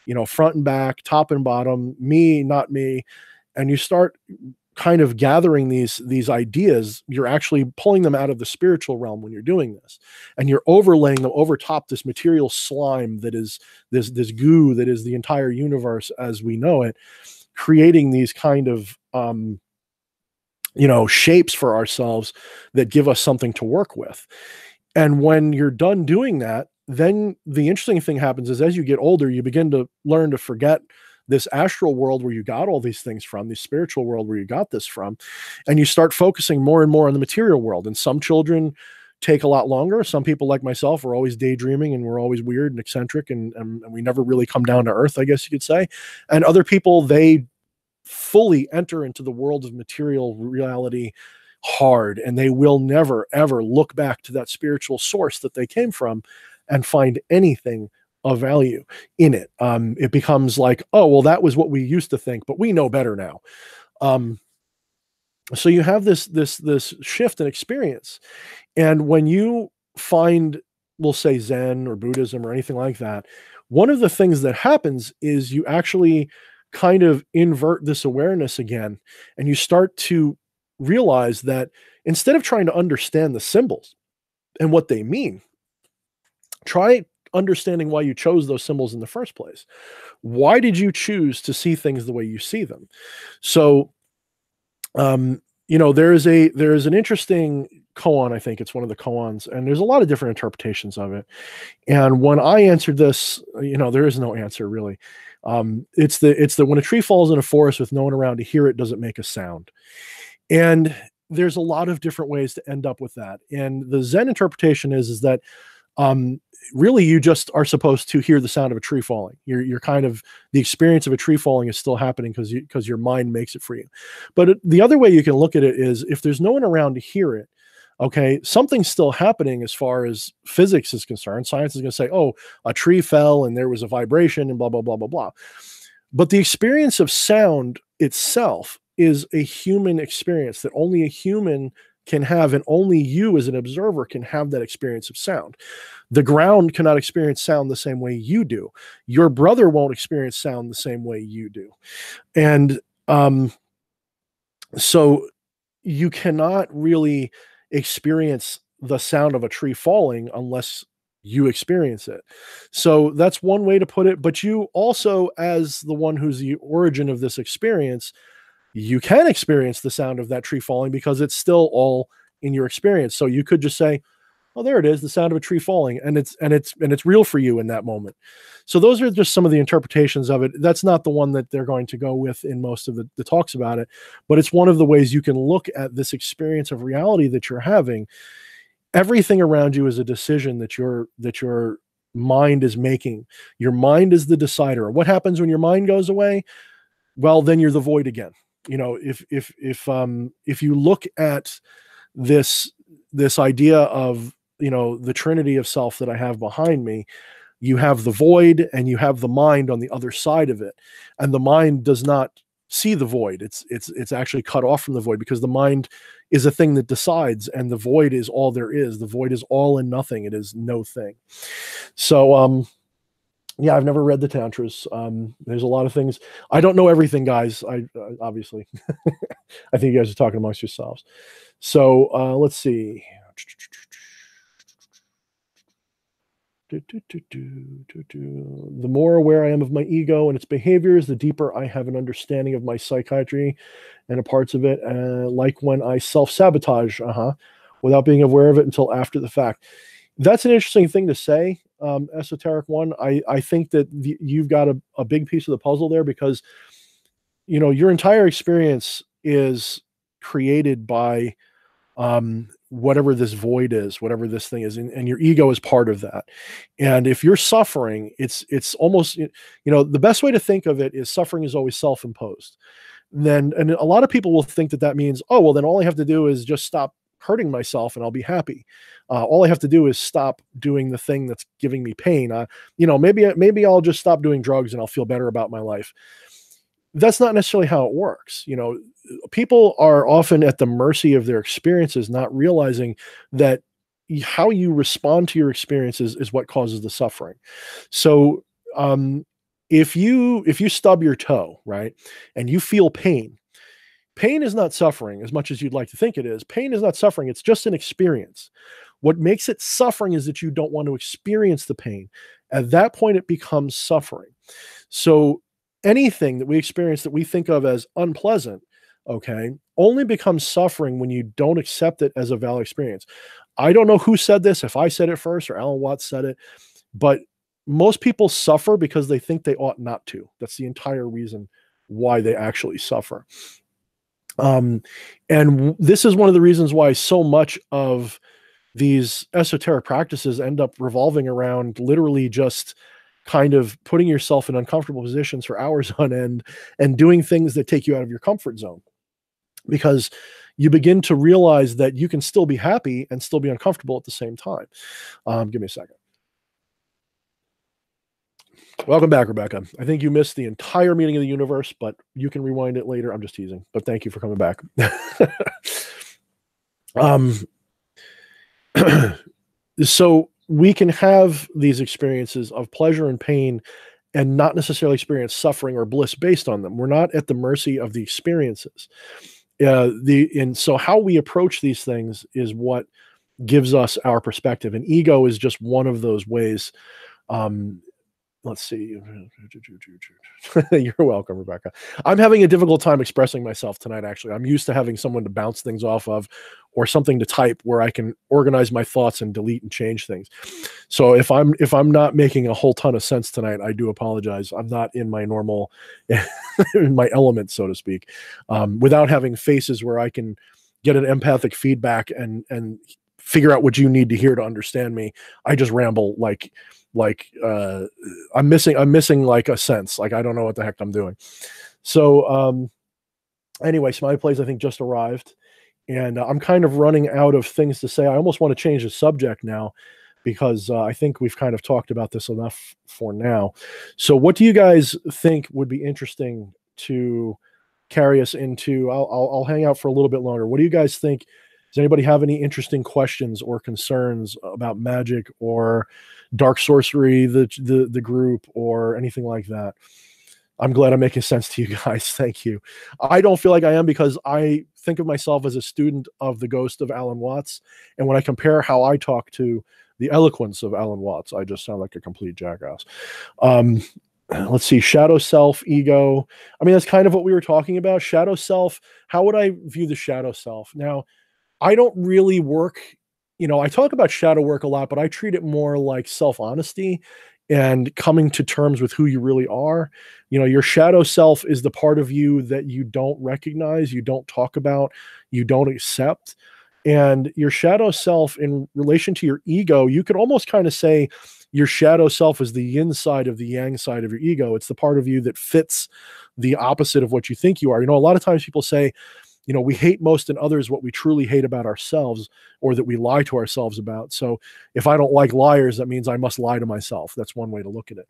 you know, front and back, top and bottom, me, not me. And you start kind of gathering these ideas. You're actually pulling them out of the spiritual realm when you're doing this, and you're overlaying them over top this material slime that is this goo that is the entire universe as we know it, creating these kind of you know, shapes for ourselves that give us something to work with. And when you're done doing that, then the interesting thing happens is as you get older, you begin to learn to forget this astral world where you got all these things from, the spiritual world where you got this from, and you start focusing more and more on the material world. And some children take a lot longer. Some people like myself are always daydreaming and we're always weird and eccentric and we never really come down to earth, I guess you could say. And other people, they fully enter into the world of material reality hard, and they will never, ever look back to that spiritual source that they came from and find anything of value in it. It becomes like, oh, well, that was what we used to think, but we know better now. So you have this shift in experience. And when you find, we'll say Zen or Buddhism or anything like that, one of the things that happens is you actually kind of invert this awareness again, and you start to realize that instead of trying to understand the symbols and what they mean, try understanding why you chose those symbols in the first place. Why did you choose to see things the way you see them? So, you know, there is an interesting koan. I think it's one of the koans, and there's a lot of different interpretations of it. And when I answered this, you know, there is no answer really. It's the when a tree falls in a forest with no one around to hear it, does it make a sound? And there's a lot of different ways to end up with that. And the Zen interpretation is that really you just are supposed to hear the sound of a tree falling. You're kind of, the experience of a tree falling is still happening because your mind makes it for you. But the other way you can look at it is if there's no one around to hear it, okay, something's still happening as far as physics is concerned. Science is going to say, oh, a tree fell and there was a vibration and blah, blah, blah, blah, blah. But the experience of sound itself is a human experience that only a human can have, and only you as an observer can have that experience of sound. The ground cannot experience sound the same way you do. Your brother won't experience sound the same way you do. And so you cannot really experience the sound of a tree falling unless you experience it. So that's one way to put it. But you also, as the one who's the origin of this experience, you can experience the sound of that tree falling because it's still all in your experience. So you could just say, oh, there it is, the sound of a tree falling. And it's real for you in that moment. So those are just some of the interpretations of it. That's not the one that they're going to go with in most of the talks about it, but it's one of the ways you can look at this experience of reality that you're having. Everything around you is a decision that your mind is making. Your mind is the decider. What happens when your mind goes away? Well, then you're the void again. You know, if you look at this idea of, you know, the trinity of self that I have behind me, you have the void and you have the mind on the other side of it, and the mind does not see the void. It's actually cut off from the void because the mind is a thing that decides, and the void is all there is. The void is all and nothing. It is no thing. So Yeah, I've never read the tantras. There's a lot of things. I don't know everything, guys. I obviously, I think you guys are talking amongst yourselves. So let's see. The more aware I am of my ego and its behaviors, the deeper I have an understanding of my psychiatry and the parts of it, like when I self-sabotage, without being aware of it until after the fact. That's an interesting thing to say, Esoteric One. I think that you've got a big piece of the puzzle there, because, your entire experience is created by whatever this void is, whatever this thing is, and your ego is part of that. And if you're suffering, it's almost, the best way to think of it is suffering is always self-imposed. And a lot of people will think that means, oh, well, then all I have to do is just stop hurting myself and I'll be happy. All I have to do is stop doing the thing that's giving me pain. Maybe I'll just stop doing drugs and I'll feel better about my life. That's not necessarily how it works. People are often at the mercy of their experiences, not realizing that how you respond to your experiences is what causes the suffering. So, if you stub your toe, right, and you feel pain, pain is not suffering as much as you'd like to think it is. Pain is not suffering. It's just an experience. What makes it suffering is that you don't want to experience the pain. At that point, it becomes suffering. So anything that we experience that we think of as unpleasant, okay, only becomes suffering when you don't accept it as a valid experience. I don't know who said this, if I said it first or Alan Watts said it, but most people suffer because they think they ought not to. That's the entire reason why they actually suffer. And this is one of the reasons why so much of these esoteric practices end up revolving around literally just kind of putting yourself in uncomfortable positions for hours on end and doing things that take you out of your comfort zone, because you begin to realize that you can still be happy and still be uncomfortable at the same time. Give me a second. Welcome back, Rebecca. I think you missed the entire meeting of the universe, but you can rewind it later. I'm just teasing, but thank you for coming back. So we can have these experiences of pleasure and pain and not necessarily experience suffering or bliss based on them. We're not at the mercy of the experiences. And so how we approach these things is what gives us our perspective. And ego is just one of those ways. Let's see. You're welcome, Rebecca. I'm having a difficult time expressing myself tonight, actually. I'm used to having someone to bounce things off of or something to type where I can organize my thoughts and delete and change things. So if I'm not making a whole ton of sense tonight, I do apologize. I'm not in my normal, in my element, so to speak, without having faces where I can get an empathic feedback and figure out what you need to hear to understand me. I just ramble like I'm missing like a sense, like I don't know what the heck I'm doing. So anyway, Smiley Plays I think just arrived, and I'm kind of running out of things to say. I almost want to change the subject now, because I think we've kind of talked about this enough for now. So what do you guys think would be interesting to carry us into? I'll hang out for a little bit longer. What do you guys think? Does anybody have any interesting questions or concerns about magic or Dark Sorcery, the group, or anything like that? I'm glad I'm making sense to you guys. Thank you. I don't feel like I am, because I think of myself as a student of the ghost of Alan Watts. And when I compare how I talk to the eloquence of Alan Watts, I just sound like a complete jackass. Let's see, shadow self, ego. I mean, that's kind of what we were talking about. Shadow self, how would I view the shadow self? Now, I don't really work, I talk about shadow work a lot, but I treat it more like self-honesty and coming to terms with who you really are. Your shadow self is the part of you that you don't recognize, you don't talk about, you don't accept. And your shadow self in relation to your ego, you could almost kind of say your shadow self is the yin side of the yang side of your ego. It's the part of you that fits the opposite of what you think you are. A lot of times people say, we hate most in others what we truly hate about ourselves, or that we lie to ourselves about. So if I don't like liars, that means I must lie to myself. That's one way to look at it.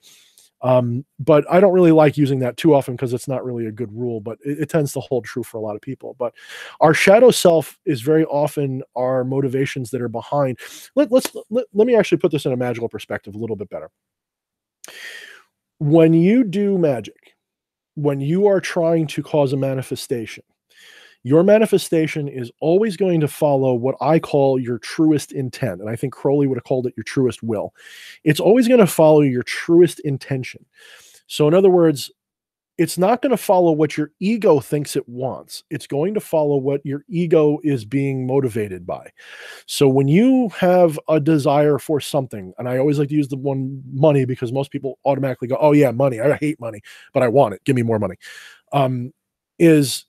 But I don't really like using that too often, because it's not really a good rule, but it tends to hold true for a lot of people. But our shadow self is very often our motivations that are behind. Let me actually put this in a magical perspective a little bit better. When you do magic, when you are trying to cause a manifestation, your manifestation is always going to follow what I call your truest intent. And I think Crowley would have called it your truest will. It's always going to follow your truest intention. So, in other words, it's not going to follow what your ego thinks it wants. It's going to follow what your ego is being motivated by. So when you have a desire for something, and I always like to use the one money because most people automatically go, oh yeah, money. I hate money, but I want it. Give me more money. Is,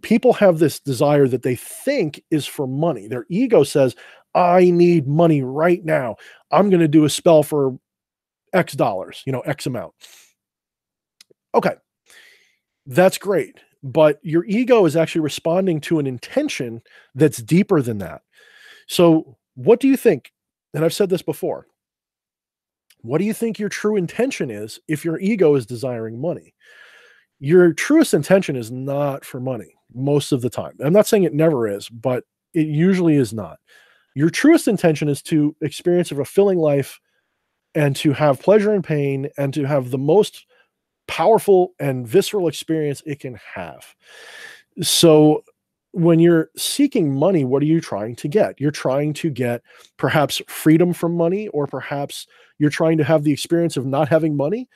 people have this desire that they think is for money. Their ego says, I need money right now. I'm going to do a spell for X dollars, X amount. Okay, that's great. But your ego is actually responding to an intention that's deeper than that. So what do you think? And I've said this before. What do you think your true intention is if your ego is desiring money? Your truest intention is not for money most of the time. I'm not saying it never is, but it usually is not. Your truest intention is to experience a fulfilling life and to have pleasure and pain and to have the most powerful and visceral experience it can have. So when you're seeking money, what are you trying to get? You're trying to get perhaps freedom from money, or perhaps you're trying to have the experience of not having money,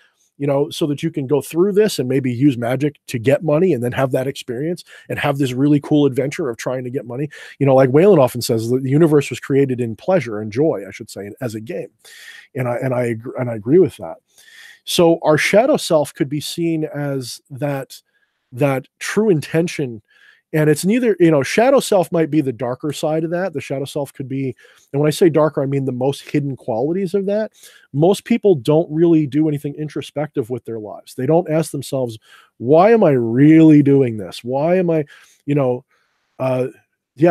so that you can go through this and maybe use magic to get money and then have that experience and have this really cool adventure of trying to get money. Like Waylon often says, the universe was created in pleasure and joy, I should say, as a game. And I agree with that. So our shadow self could be seen as that true intention. And it's neither, shadow self might be the darker side of that. The shadow self could be, and when I say darker, I mean the most hidden qualities of that. Most people don't really do anything introspective with their lives. They don't ask themselves, why am I really doing this? Why am I,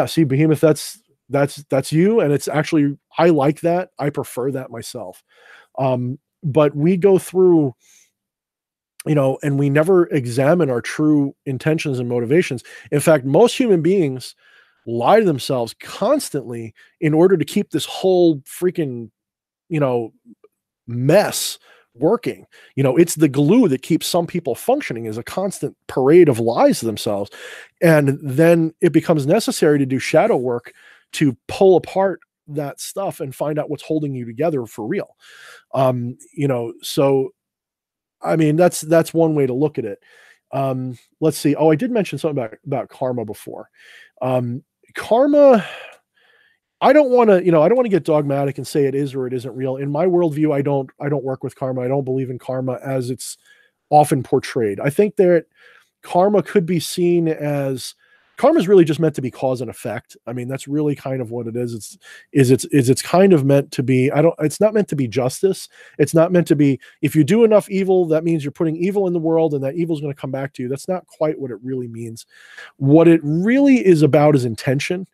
see, Behemoth, that's you. And it's actually, I like that. I prefer that myself. But we go through, and we never examine our true intentions and motivations. In fact, most human beings lie to themselves constantly in order to keep this whole freaking, mess working. It's the glue that keeps some people functioning, is a constant parade of lies to themselves. And then it becomes necessary to do shadow work to pull apart that stuff and find out what's holding you together for real. So I mean, that's one way to look at it. Let's see. Oh, I did mention something about karma before. Karma, I don't want to get dogmatic and say it is or it isn't real. In my worldview, I don't work with karma. I don't believe in karma as it's often portrayed. I think that karma could be seen as, karma is really just meant to be cause and effect. I mean, that's really kind of what it is. It's kind of meant to be, it's not meant to be justice. It's not meant to be, if you do enough evil, that means you're putting evil in the world and that evil is going to come back to you. That's not quite what it really means. What it really is about is intention.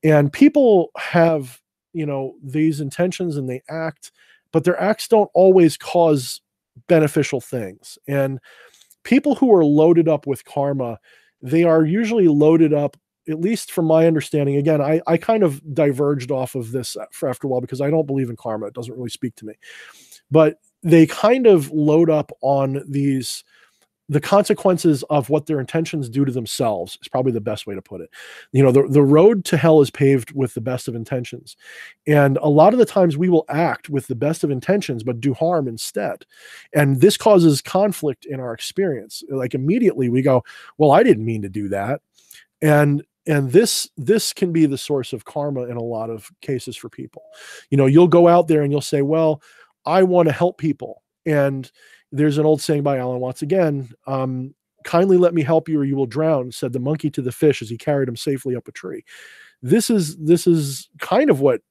And people have, these intentions and they act, but their acts don't always cause beneficial things. And people who are loaded up with karma, they are usually loaded up, at least from my understanding. Again, I kind of diverged off of this for after a while because I don't believe in karma. It doesn't really speak to me. But they kind of load up on the consequences of what their intentions do to themselves is probably the best way to put it. The road to hell is paved with the best of intentions. And a lot of the times we will act with the best of intentions, but do harm instead. And this causes conflict in our experience. Like immediately we go, well, I didn't mean to do that. And this can be the source of karma in a lot of cases for people. You'll go out there and you'll say, well, I want to help people. And there's an old saying by Alan Watts again, kindly let me help you or you will drown, said the monkey to the fish as he carried him safely up a tree. This is kind of what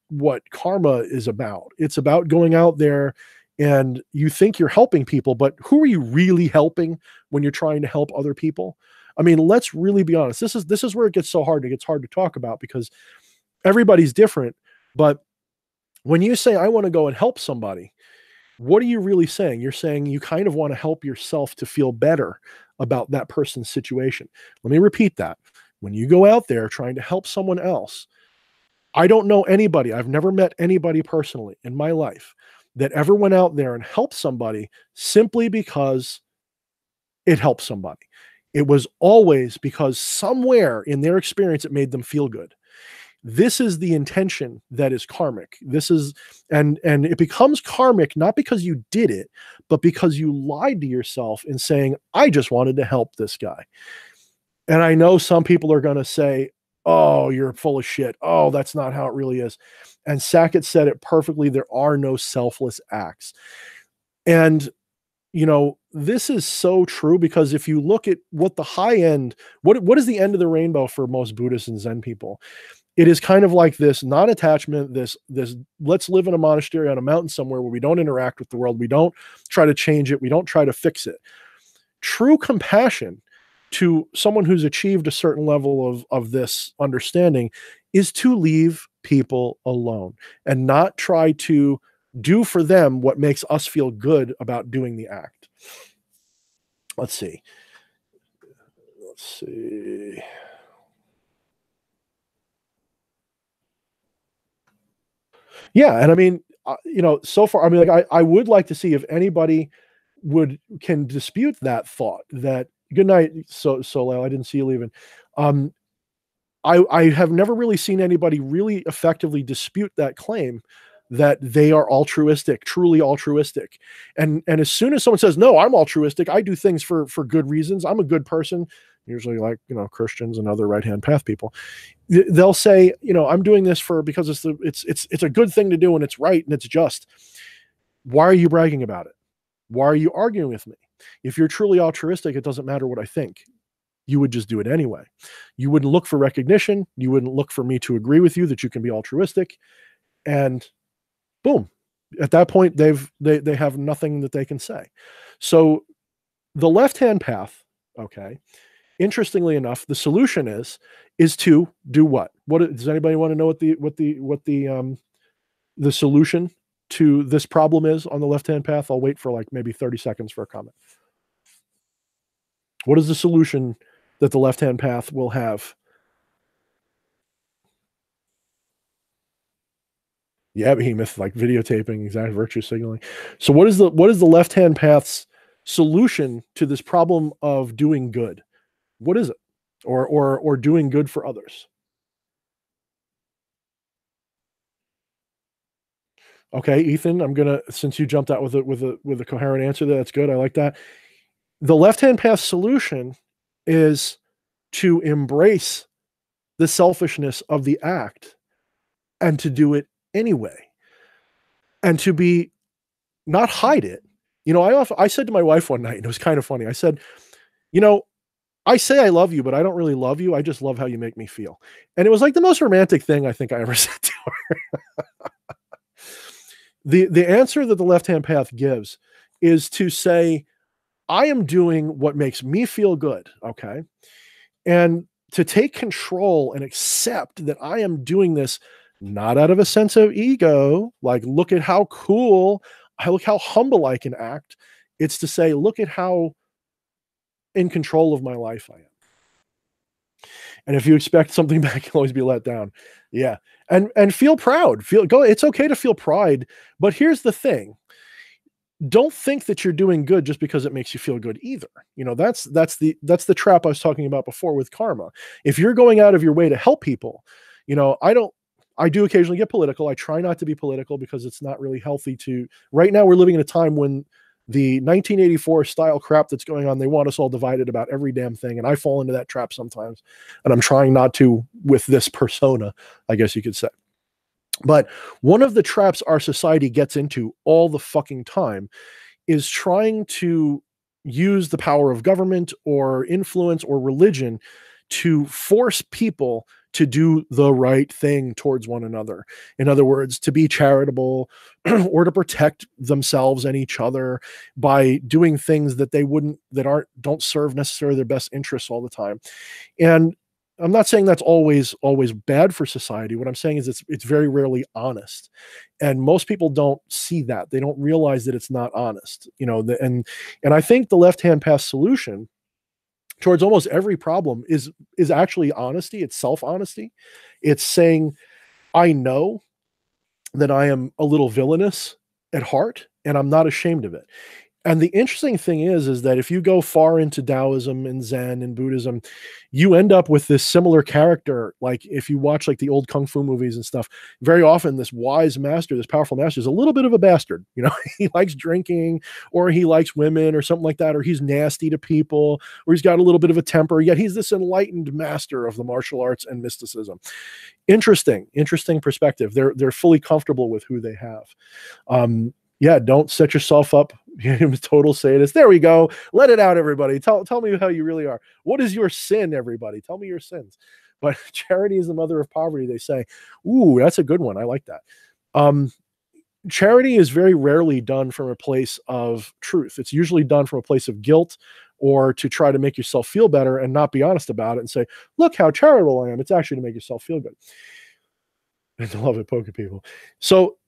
karma is about. It's about going out there and you think you're helping people, but who are you really helping when you're trying to help other people? I mean, let's really be honest. This is where it gets so hard. It gets hard to talk about because everybody's different. But when you say, I want to go and help somebody, what are you really saying? You're saying you kind of want to help yourself to feel better about that person's situation. Let me repeat that. When you go out there trying to help someone else, I don't know anybody. I've never met anybody personally in my life that ever went out there and helped somebody simply because it helped somebody. It was always because somewhere in their experience it made them feel good. This is the intention that is karmic. This is, and it becomes karmic not because you did it, but because you lied to yourself in saying, I just wanted to help this guy. And I know some people are going to say, oh, you're full of shit. Oh, that's not how it really is. And Sackett said it perfectly. There are no selfless acts. And, you know, this is so true, because if you look at what the high end, what is the end of the rainbow for most Buddhists and Zen people? It is kind of like this non-attachment, this let's live in a monastery on a mountain somewhere where we don't interact with the world. We don't try to change it. We don't try to fix it. True compassion to someone who's achieved a certain level of this understanding is to leave people alone and not try to do for them what makes us feel good about doing the act. Let's see. Yeah, and I mean, you know, so far, I mean, like, I would like to see if anybody can dispute that thought. That good night, Soleil. I didn't see you leaving. I have never really seen anybody really effectively dispute that claim that they are altruistic, truly altruistic. And as soon as someone says, no, I'm altruistic, I do things for good reasons, I'm a good person, usually, like, you know, Christians and other right-hand path people, they'll say, you know, I'm doing this because it's a good thing to do and it's right and it's just. Why are you bragging about it? Why are you arguing with me? If you're truly altruistic, it doesn't matter what I think. You would just do it anyway. You wouldn't look for recognition. You wouldn't look for me to agree with you that you can be altruistic. And boom, at that point, they have nothing that they can say. So the left-hand path, okay, interestingly enough, the solution is to do what? What does anybody want to know? What the solution to this problem is on the left-hand path? I'll wait for like maybe 30 seconds for a comment. What is the solution that the left-hand path will have? Yeah, behemoth, like videotaping, exact virtue signaling. So what is the left-hand path's solution to this problem of doing good? What is it? Or doing good for others? Okay, Ethan, I'm gonna, since you jumped out with a coherent answer there, that's good. I like that. The left-hand path solution is to embrace the selfishness of the act and to do it anyway, and to be, not hide it. You know, I said to my wife one night, and it was kind of funny. I said, you know, I say I love you, but I don't really love you. I just love how you make me feel. And it was like the most romantic thing I think I ever said to her. The answer that the left-hand path gives is to say, I am doing what makes me feel good, okay? And to take control and accept that I am doing this not out of a sense of ego, like, look at how cool, look how humble I can act. It's to say, look at how in control of my life I am. And if you expect something back, you'll always be let down. Yeah. And feel proud. It's okay to feel pride. But here's the thing. Don't think that you're doing good just because it makes you feel good either. You know, that's the trap I was talking about before with karma. If you're going out of your way to help people, you know, I do occasionally get political. I try not to be political because it's not really healthy to. Right now, we're living in a time when the 1984 style crap that's going on, they want us all divided about every damn thing. And I fall into that trap sometimes. And I'm trying not to with this persona, I guess you could say. But one of the traps our society gets into all the fucking time is trying to use the power of government or influence or religion to force people to do the right thing towards one another. In other words, to be charitable or to protect themselves and each other by doing things that don't serve necessarily their best interests all the time. And I'm not saying that's always bad for society. What I'm saying is it's very rarely honest. And most people don't see that. They don't realize that it's not honest. You know, and I think the left-hand path solution towards almost every problem is actually honesty. It's self-honesty. It's saying, I know that I am a little villainous at heart, and I'm not ashamed of it. And the interesting thing is that if you go far into Taoism and Zen and Buddhism, you end up with this similar character. Like if you watch like the old kung fu movies and stuff, very often this wise master, this powerful master, is a little bit of a bastard. You know, he likes drinking, or he likes women, or something like that, or he's nasty to people, or he's got a little bit of a temper. Yet he's this enlightened master of the martial arts and mysticism. Interesting perspective. They're fully comfortable with who they have. Yeah, don't set yourself up. Total sadist. There we go. Let it out, everybody. Tell me how you really are. What is your sin, everybody? Tell me your sins. But charity is the mother of poverty, they say. Ooh, that's a good one. I like that. Charity is very rarely done from a place of truth. It's usually done from a place of guilt, or to try to make yourself feel better and not be honest about it and say, look how charitable I am. It's actually to make yourself feel good. And to love it, poking people. So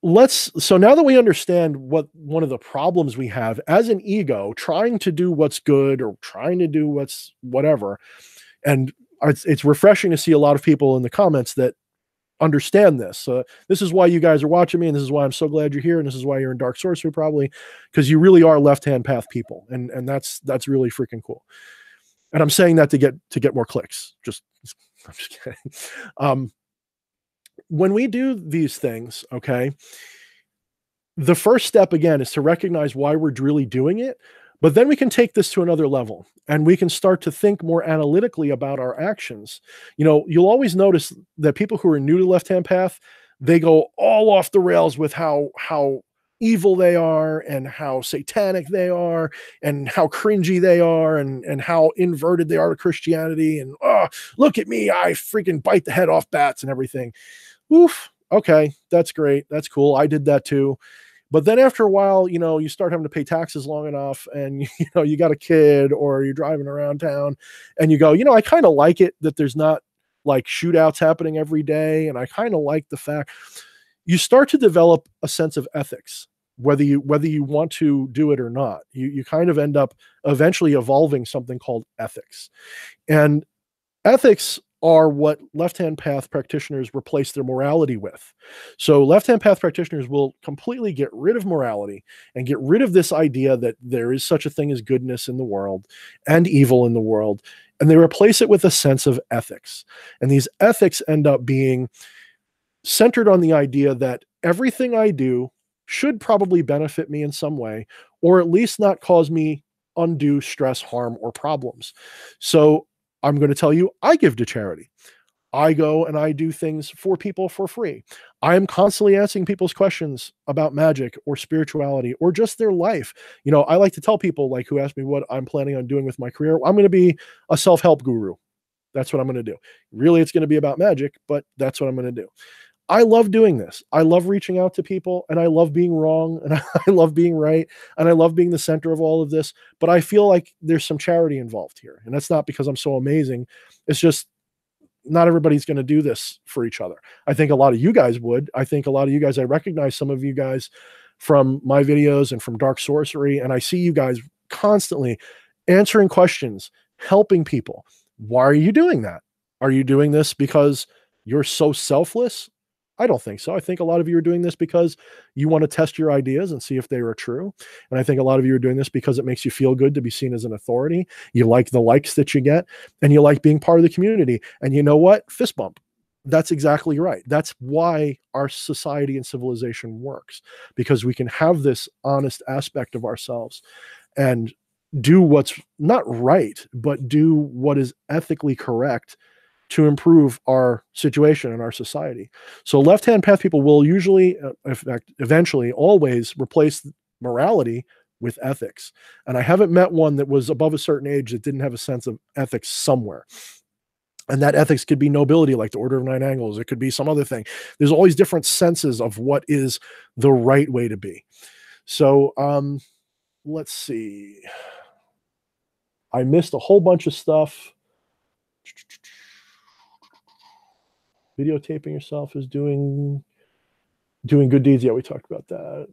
now that we understand what one of the problems we have as an ego, trying to do what's good or trying to do what's whatever, and it's refreshing to see a lot of people in the comments that understand this. This is why you guys are watching me, and this is why I'm so glad you're here, and this is why you're in Dark Sorcery, probably because you really are left-hand path people, and that's really freaking cool. And I'm saying that to get more clicks. I'm just kidding. When we do these things, okay, the first step again is to recognize why we're really doing it, but then we can take this to another level and we can start to think more analytically about our actions. You know, you'll always notice that people who are new to the left-hand path, they go all off the rails with how evil they are and how satanic they are and how cringy they are and how inverted they are to Christianity. And, oh, look at me, I freaking bite the head off bats and everything. Oof. Okay, that's great. That's cool. I did that too. But then after a while, you know, you start having to pay taxes long enough, and you know, you got a kid or you're driving around town and you go, you know, I kind of like it that there's not like shootouts happening every day. And I kind of like the fact you start to develop a sense of ethics, whether you want to do it or not. You kind of end up eventually evolving something called ethics. And ethics are what left-hand path practitioners replace their morality with. So left-hand path practitioners will completely get rid of morality and get rid of this idea that there is such a thing as goodness in the world and evil in the world, and they replace it with a sense of ethics. And these ethics end up being centered on the idea that everything I do should probably benefit me in some way, or at least not cause me undue stress, harm, or problems. So I'm going to tell you, I give to charity. I go and I do things for people for free. I am constantly answering people's questions about magic or spirituality or just their life. You know, I like to tell people, like, who ask me what I'm planning on doing with my career, I'm going to be a self-help guru. That's what I'm going to do. Really, it's going to be about magic, but that's what I'm going to do. I love doing this. I love reaching out to people, and I love being wrong, and I love being right, and I love being the center of all of this. But I feel like there's some charity involved here. And that's not because I'm so amazing. It's just not everybody's going to do this for each other. I think a lot of you guys would. I think a lot of you guys, I recognize some of you guys from my videos and from Dark Sorcery, and I see you guys constantly answering questions, helping people. Why are you doing that? Are you doing this because you're so selfless? I don't think so. I think a lot of you are doing this because you want to test your ideas and see if they are true. And I think a lot of you are doing this because it makes you feel good to be seen as an authority. You like the likes that you get, and you like being part of the community. And you know what? Fist bump. That's exactly right. That's why our society and civilization works, because we can have this honest aspect of ourselves and do what's not right, but do what is ethically correct to improve our situation in our society. So left-hand path people will usually, eventually, always replace morality with ethics. And I haven't met one that was above a certain age that didn't have a sense of ethics somewhere. And that ethics could be nobility, like the Order of Nine Angles. It could be some other thing. There's always different senses of what is the right way to be. So let's see. I missed a whole bunch of stuff. Videotaping yourself is doing good deeds. Yeah, we talked about that.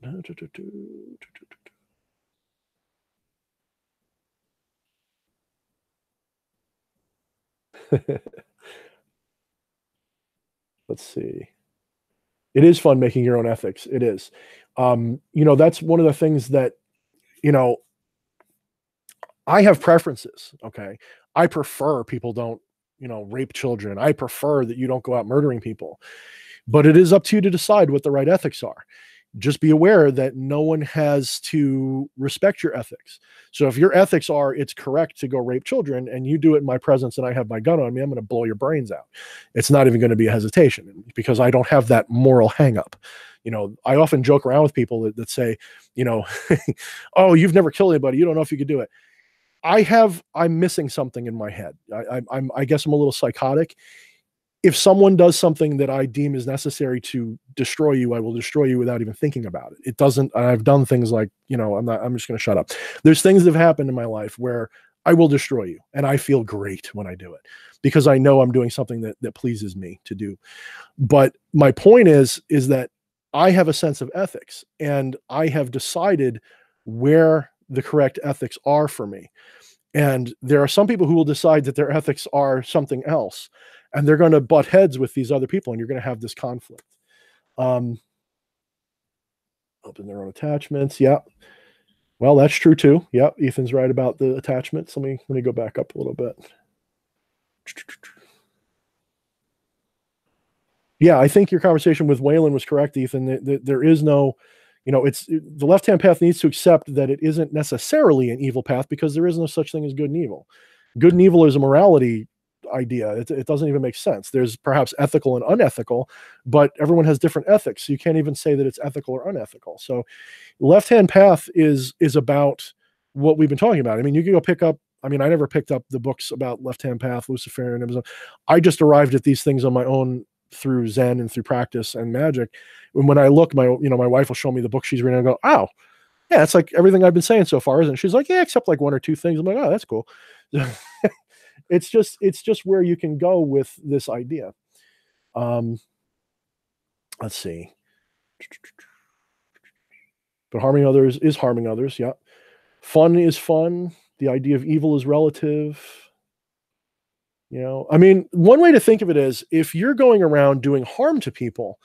Let's see. It is fun making your own ethics. It is. That's one of the things that, I have preferences. Okay. I prefer people don't, rape children. I prefer that you don't go out murdering people, but it is up to you to decide what the right ethics are. Just be aware that no one has to respect your ethics. So if your ethics are, it's correct to go rape children, and you do it in my presence and I have my gun on me, I'm going to blow your brains out. It's not even going to be a hesitation, because I don't have that moral hang up. I often joke around with people that say, oh, you've never killed anybody, you don't know if you could do it. I'm missing something in my head. I guess I'm a little psychotic. If someone does something that I deem is necessary to destroy you, I will destroy you without even thinking about it. It doesn't, I've done things like, I'm just going to shut up. There's things that have happened in my life where I will destroy you, and I feel great when I do it, because I know I'm doing something that pleases me to do. But my point is that I have a sense of ethics, and I have decided where the correct ethics are for me. And there are some people who will decide that their ethics are something else, and they're going to butt heads with these other people, and you're going to have this conflict. Open their own attachments. Yeah. Well, that's true too. Yeah. Ethan's right about the attachments. Let me go back up a little bit. Yeah, I think your conversation with Waylon was correct, Ethan. There is no, it's the left-hand path needs to accept that it isn't necessarily an evil path, because there is no such thing as good and evil. Good and evil is a morality idea. It doesn't even make sense. There's perhaps ethical and unethical, but everyone has different ethics. So you can't even say that it's ethical or unethical. So left-hand path is about what we've been talking about. I mean, you can go pick up, I never picked up the books about left-hand path, Luciferianism. I just arrived at these things on my own through Zen and through practice and magic. And when I look, my wife will show me the book she's reading, and I go, oh, yeah, it's like everything I've been saying so far, isn't it? She's like, yeah, except like one or two things. I'm like, oh, that's cool. It's just where you can go with this idea. Let's see. But harming others is harming others. Yeah. Fun is fun. The idea of evil is relative. One way to think of it is, if you're going around doing harm to people,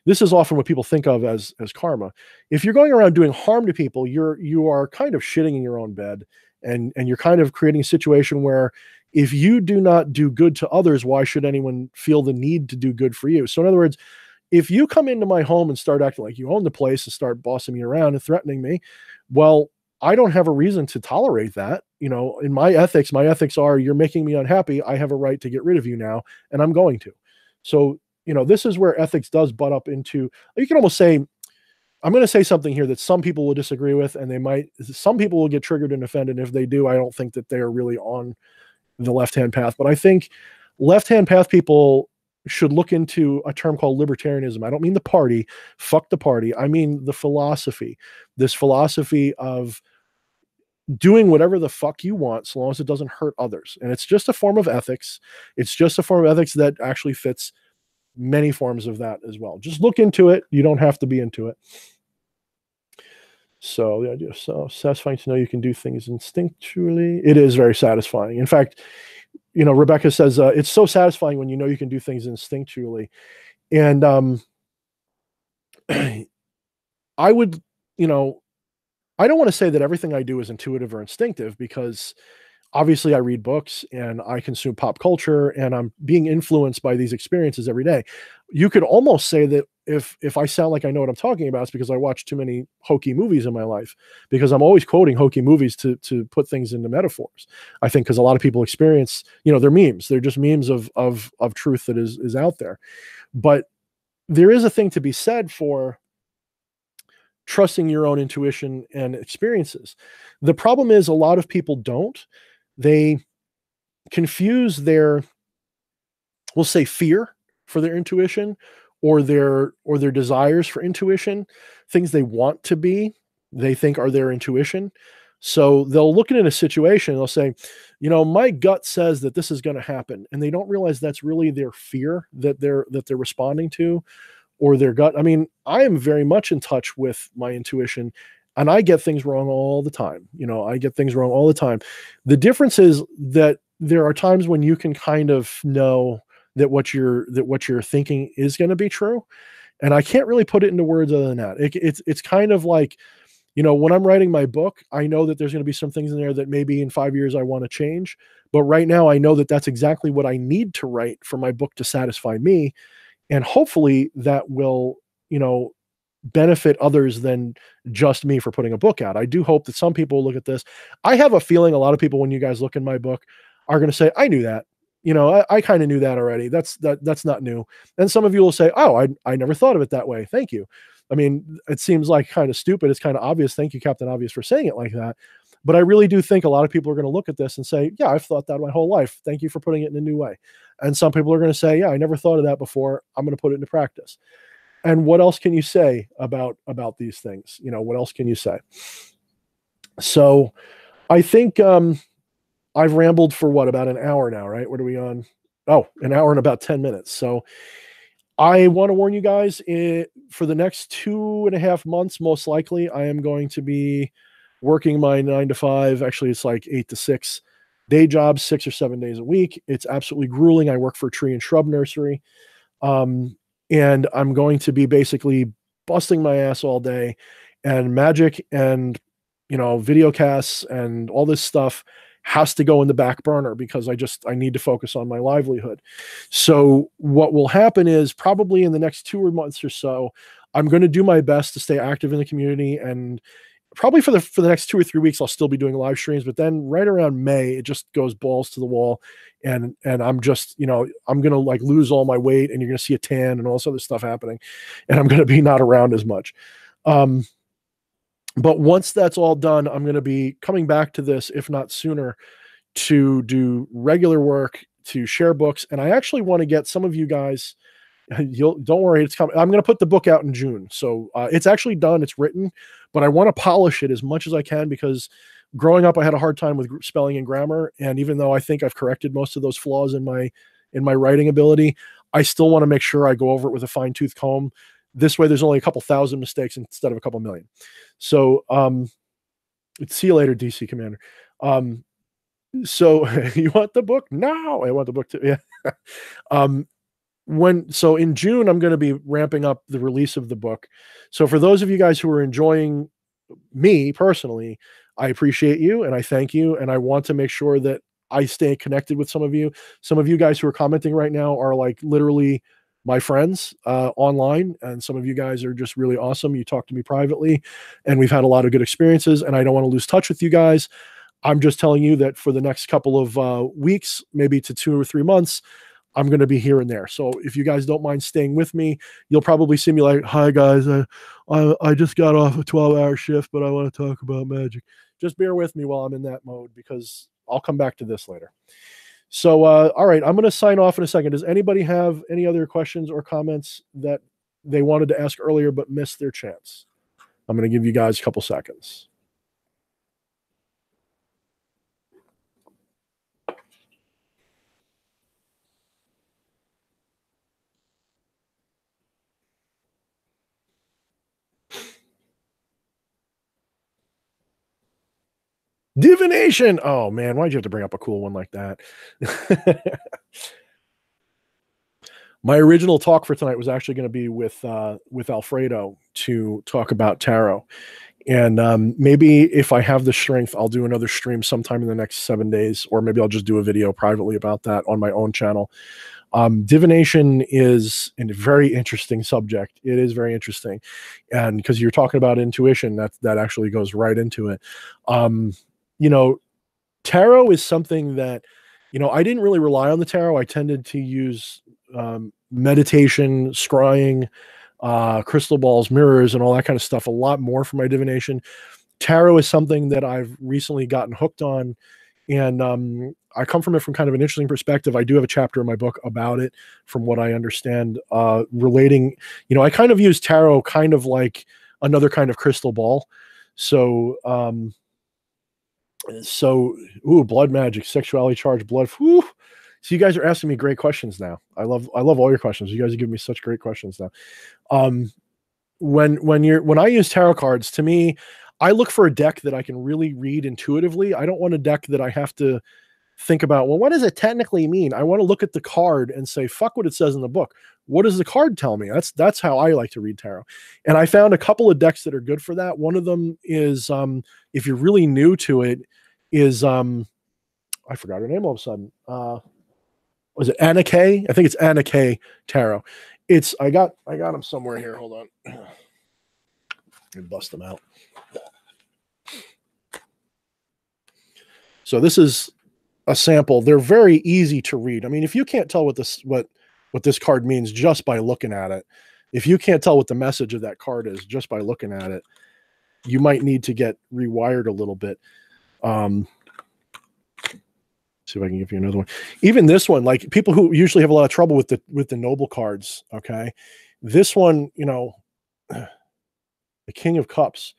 this is often what people think of as karma. If you're going around doing harm to people, you are kind of shitting in your own bed, and you're kind of creating a situation where, if you do not do good to others, why should anyone feel the need to do good for you? So in other words, if you come into my home and start acting like you own the place and start bossing me around and threatening me, well, I don't have a reason to tolerate that. In my ethics are, you're making me unhappy. I have a right to get rid of you now, and I'm going to. So, this is where ethics does butt up into, you can almost say, I'm going to say something here that some people will disagree with, and some people will get triggered and offended. If they do, I don't think that they're really on the left-hand path. But I think left-hand path people should look into a term called libertarianism. I don't mean the party, fuck the party. I mean the philosophy, this philosophy of doing whatever the fuck you want, so long as it doesn't hurt others. And it's just a form of ethics. It's just a form of ethics that actually fits many forms of that as well. Just look into it. You don't have to be into it. So the idea of satisfying to know you can do things instinctually. It is very satisfying. In fact, Rebecca says, it's so satisfying when you know you can do things instinctually. And I would, I don't want to say that everything I do is intuitive or instinctive, because obviously I read books and I consume pop culture, and I'm being influenced by these experiences every day. You could almost say that if I sound like I know what I'm talking about, it's because I watch too many hokey movies in my life, because I'm always quoting hokey movies to put things into metaphors. I think because a lot of people experience, they're memes. They're just memes of truth that is out there. But there is a thing to be said for trusting your own intuition and experiences. The problem is, a lot of people don't. They confuse their, we'll say, fear for their intuition, or their desires for intuition, things they want to be, they think are their intuition. So they'll look at it in a situation, they'll say, my gut says that this is going to happen. And they don't realize that's really their fear that they're responding to, or their gut. I am very much in touch with my intuition, and I get things wrong all the time. I get things wrong all the time. The difference is that there are times when you can kind of know that what you're thinking is going to be true. And I can't really put it into words other than that. It's kind of like, when I'm writing my book, I know that there's going to be some things in there that maybe in 5 years I want to change. But right now I know that that's exactly what I need to write for my book to satisfy me. And hopefully that will, benefit others than just me for putting a book out. I do hope that some people look at this. I have a feeling a lot of people, when you guys look in my book, are going to say, I knew that. I kind of knew that already. That's not new. And some of you will say, oh, I never thought of it that way. Thank you. I mean, it seems like kind of stupid. It's kind of obvious. Thank you, Captain Obvious, for saying it like that. But I really do think a lot of people are going to look at this and say, yeah, I've thought that my whole life. Thank you for putting it in a new way. And some people are going to say, yeah, I never thought of that before. I'm going to put it into practice. And what else can you say about these things? What else can you say? So I think I've rambled for about an hour now, right? What are we on? Oh, an hour and about 10 minutes. So I want to warn you guys, for the next 2.5 months, most likely, I am going to be working my 9 to 5. Actually, it's like 8 to 6 day jobs, 6 or 7 days a week. It's absolutely grueling. I work for a tree and shrub nursery. And I'm going to be basically busting my ass all day, and magic and, video casts and all this stuff has to go in the back burner because I need to focus on my livelihood. So what will happen is probably in the next 2 months or so, I'm going to do my best to stay active in the community, and probably for the next 2 or 3 weeks, I'll still be doing live streams, but then right around May, it just goes balls to the wall. And I'm just, I'm going to like lose all my weight, and you're going to see a tan and all this other stuff happening. And I'm going to be not around as much. But once that's all done, I'm going to be coming back to this, if not sooner, to do regular work, to share books. And I actually want to get some of you guys, don't worry, it's coming. I'm going to put the book out in June. So it's actually done. It's written, but I want to polish it as much as I can, because growing up, I had a hard time with spelling and grammar. And even though I think I've corrected most of those flaws in my writing ability, I still want to make sure I go over it with a fine tooth comb. This way, there's only a couple thousand mistakes instead of a couple million. So, see you later, DC Commander. So you want the book? No, I want the book too. Yeah. So in June, I'm going to be ramping up the release of the book. So for those of you guys who are enjoying me personally, I appreciate you and I thank you. And I want to make sure that I stay connected with some of you. Some of you guys who are commenting right now are like literally my friends online. And some of you guys are just really awesome. You talk to me privately, and we've had a lot of good experiences, and I don't want to lose touch with you guys. I'm just telling you that for the next couple of weeks, maybe to 2 or 3 months, I'm going to be here and there. So if you guys don't mind staying with me, you'll probably see me like, hi guys, I just got off a 12-hour shift, but I want to talk about magic. Just bear with me while I'm in that mode, because I'll come back to this later. So, all right, I'm going to sign off in a second. Does anybody have any other questions or comments that they wanted to ask earlier but missed their chance? I'm going to give you guys a couple seconds. Divination. Oh man, why'd you have to bring up a cool one like that? My original talk for tonight was actually going to be with Alfredo to talk about tarot. And maybe if I have the strength, I'll do another stream sometime in the next 7 days, or maybe I'll just do a video privately about that on my own channel. Divination is a very interesting subject. It is very interesting. And because you're talking about intuition, that actually goes right into it. Tarot is something that, I didn't really rely on the tarot. I tended to use meditation, scrying, crystal balls, mirrors, and all that kind of stuff a lot more for my divination. Tarot is something that I've recently gotten hooked on, and I come from it from kind of an interesting perspective. I do have a chapter in my book about it, from what I understand, relating, I kind of use tarot kind of like another kind of crystal ball. So, blood magic, sexuality charged blood. Whew. So you guys are asking me great questions now. I love all your questions. You guys are giving me such great questions now. When I use tarot cards, to me, I look for a deck that I can really read intuitively. I don't want a deck that I have to think about, well, what does it technically mean? I want to look at the card and say, fuck what it says in the book. What does the card tell me? That's how I like to read tarot. And I found a couple of decks that are good for that. One of them is, if you're really new to it, is I forgot her name all of a sudden. Was it Anna K? I think it's Anna K Tarot. It's I got them somewhere here. Hold on. Let me bust them out. So this is a sample. They're very easy to read. I mean, if you can't tell what this card means just by looking at it, if you can't tell what the message of that card is just by looking at it, you might need to get rewired a little bit. See if I can give you another one. Even this one, like people who usually have a lot of trouble with the noble cards. Okay. This one, you know, the King of Cups.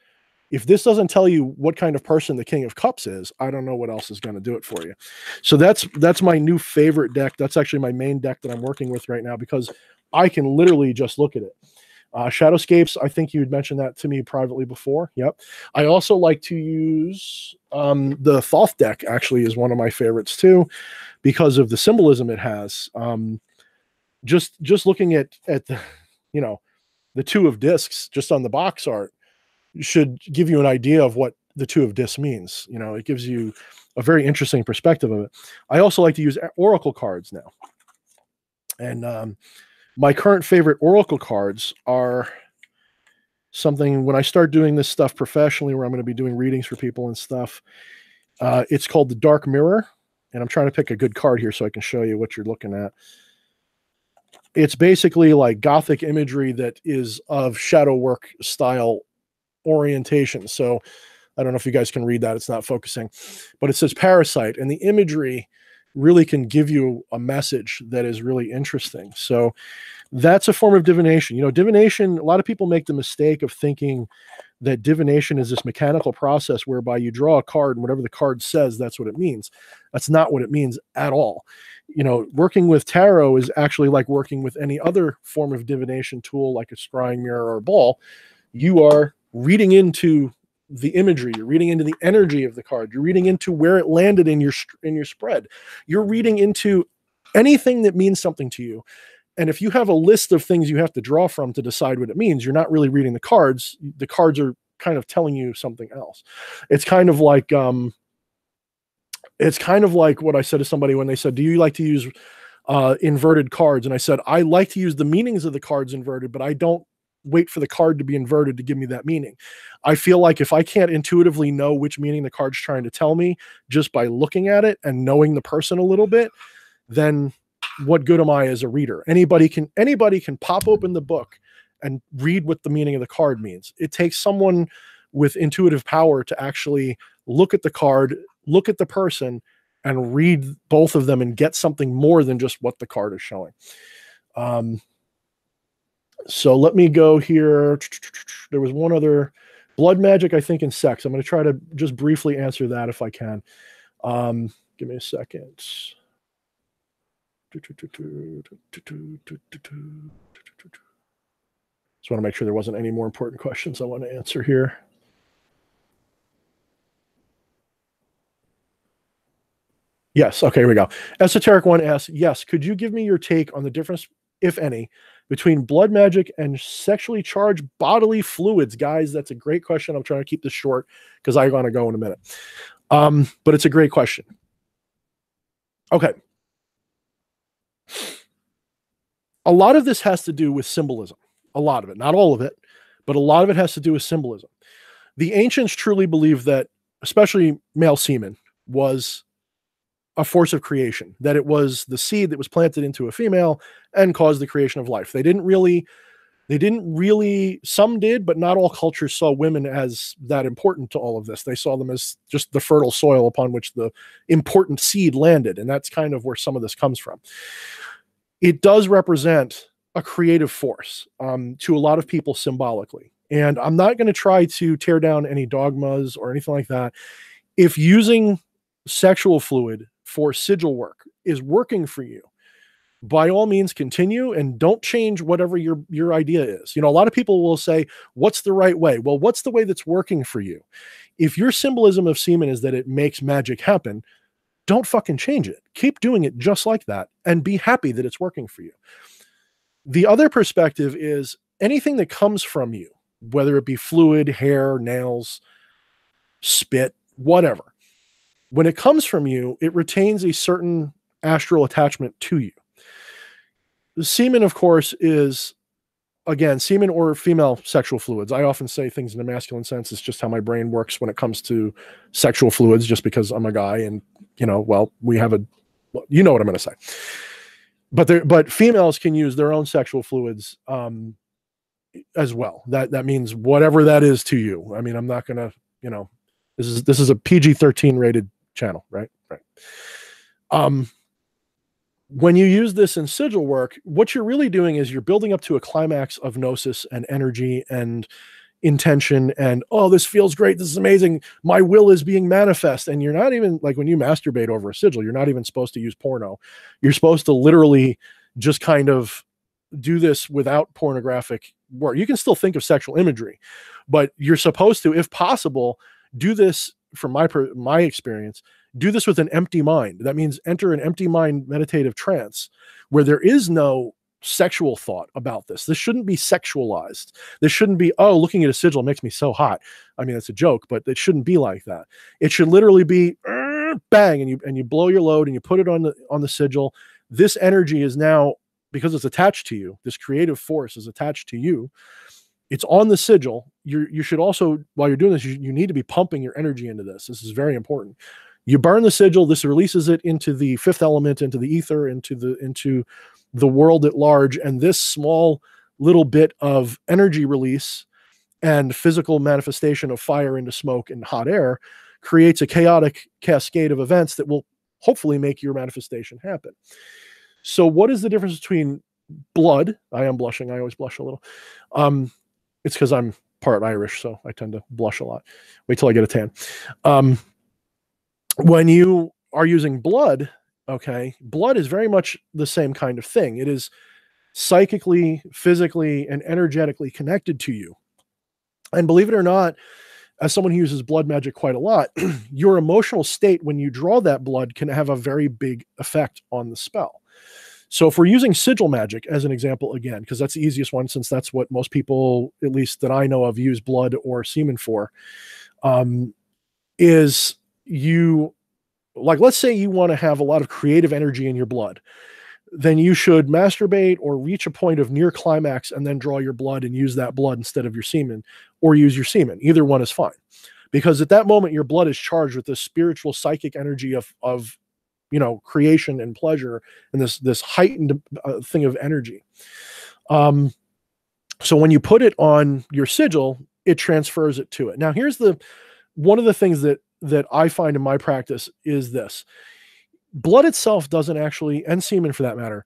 If this doesn't tell you what kind of person the King of Cups is, I don't know what else is going to do it for you. So that's my new favorite deck. That's actually my main deck that I'm working with right now because I can literally just look at it. Shadowscapes, I think you had mentioned that to me privately before. Yep. I also like to use the Thoth deck, actually, is one of my favorites too, because of the symbolism it has. Just looking at the, you know, the Two of Discs just on the box art should give you an idea of what the Two of Discs means. You know, it gives you a very interesting perspective of it. I also like to use Oracle cards now. And my current favorite Oracle cards are something, when I start doing this stuff professionally, where I'm going to be doing readings for people and stuff, it's called the Dark Mirror. And I'm trying to pick a good card here so I can show you what you're looking at. It's basically like Gothic imagery that is of shadow work style orientation. So I don't know if you guys can read that. It's not focusing, but it says parasite, and the imagery really can give you a message that is really interesting. So that's a form of divination. You know, divination, a lot of people make the mistake of thinking that divination is this mechanical process whereby you draw a card and whatever the card says, that's what it means. That's not what it means at all. You know, working with tarot is actually like working with any other form of divination tool, like a scrying mirror or a ball. You are reading into the imagery, you're reading into the energy of the card, you're reading into where it landed in your spread, you're reading into anything that means something to you. And if you have a list of things you have to draw from to decide what it means, you're not really reading the cards. The cards are kind of telling you something else. It's kind of like what I said to somebody when they said, do you like to use inverted cards? And I said, I like to use the meanings of the cards inverted, but I don't wait for the card to be inverted to give me that meaning. I feel like if I can't intuitively know which meaning the card's trying to tell me just by looking at it and knowing the person a little bit, then what good am I as a reader? Anybody can pop open the book and read what the meaning of the card means. It takes someone with intuitive power to actually look at the card, look at the person, and read both of them and get something more than just what the card is showing. So let me go here. There was one other, blood magic, I think, and sex. I'm going to try to just briefly answer that if I can. Give me a second. Just want to make sure there wasn't any more important questions I want to answer here. Yes. Okay, here we go. Esoteric One asks, yes, could you give me your take on the difference, if any, between blood magic and sexually charged bodily fluids? Guys, that's a great question. I'm trying to keep this short because I want to go in a minute. But it's a great question. Okay. A lot of this has to do with symbolism. A lot of it, not all of it, but a lot of it has to do with symbolism. The ancients truly believed that, especially male semen, was a force of creation, that it was the seed that was planted into a female and caused the creation of life. They didn't really, some did, but not all cultures saw women as that important to all of this. They saw them as just the fertile soil upon which the important seed landed. And that's kind of where some of this comes from. It does represent a creative force to a lot of people symbolically. And I'm not going to try to tear down any dogmas or anything like that. If using sexual fluid for sigil work is working for you, by all means continue and don't change whatever your idea is. You know, a lot of people will say, what's the right way? Well, what's the way that's working for you? If your symbolism of semen is that it makes magic happen, don't fucking change it. Keep doing it just like that and be happy that it's working for you. The other perspective is anything that comes from you, whether it be fluid, hair, nails, spit, whatever. When it comes from you, it retains a certain astral attachment to you. The semen, of course, is, again, semen or female sexual fluids. I often say things in a masculine sense. It's just how my brain works when it comes to sexual fluids, just because I'm a guy and, well, we have you know what I'm going to say. But females can use their own sexual fluids as well. That means whatever that is to you. I mean, I'm not going to, this is a PG-13 rated channel, right? When you use this in sigil work, what you're really doing is you're building up to a climax of gnosis and energy and intention and, oh, this feels great. This is amazing. My will is being manifest. And you're not even, like, when you masturbate over a sigil, you're not even supposed to use porno. You're supposed to literally just kind of do this without pornographic work. You can still think of sexual imagery, but you're supposed to, if possible, do this, from my experience, do this with an empty mind. That means enter an empty mind meditative trance where there is no sexual thought about this. This shouldn't be sexualized. This shouldn't be, oh, looking at a sigil makes me so hot. I mean, it's a joke, but it shouldn't be like that. It should literally be bang, and you blow your load and you put it on the sigil. This energy is now, because it's attached to you, this creative force is attached to you. It's on the sigil. You should also, while you're doing this, you need to be pumping your energy into this. This is very important. You burn the sigil, this releases it into the fifth element, into the ether, into the world at large, and this small little bit of energy release and physical manifestation of fire into smoke and hot air creates a chaotic cascade of events that will hopefully make your manifestation happen. So what is the difference between blood? I am blushing. I always blush a little. It's because I'm part Irish, so I tend to blush a lot. Wait till I get a tan. When you are using blood, okay, blood is very much the same kind of thing. It is psychically, physically, and energetically connected to you. And believe it or not, as someone who uses blood magic quite a lot, your emotional state when you draw that blood can have a very big effect on the spell. So if we're using sigil magic as an example, again, because that's the easiest one, since that's what most people, at least that I know of, use blood or semen for, is you, like, let's say you want to have a lot of creative energy in your blood, then you should masturbate or reach a point of near climax and then draw your blood and use that blood instead of your semen, or use your semen. Either one is fine, because at that moment your blood is charged with this spiritual psychic energy of creation and pleasure, and this heightened thing of energy. So when you put it on your sigil, it transfers it to it. Now, here's one of the things that I find in my practice is this: blood itself doesn't actually, and semen for that matter,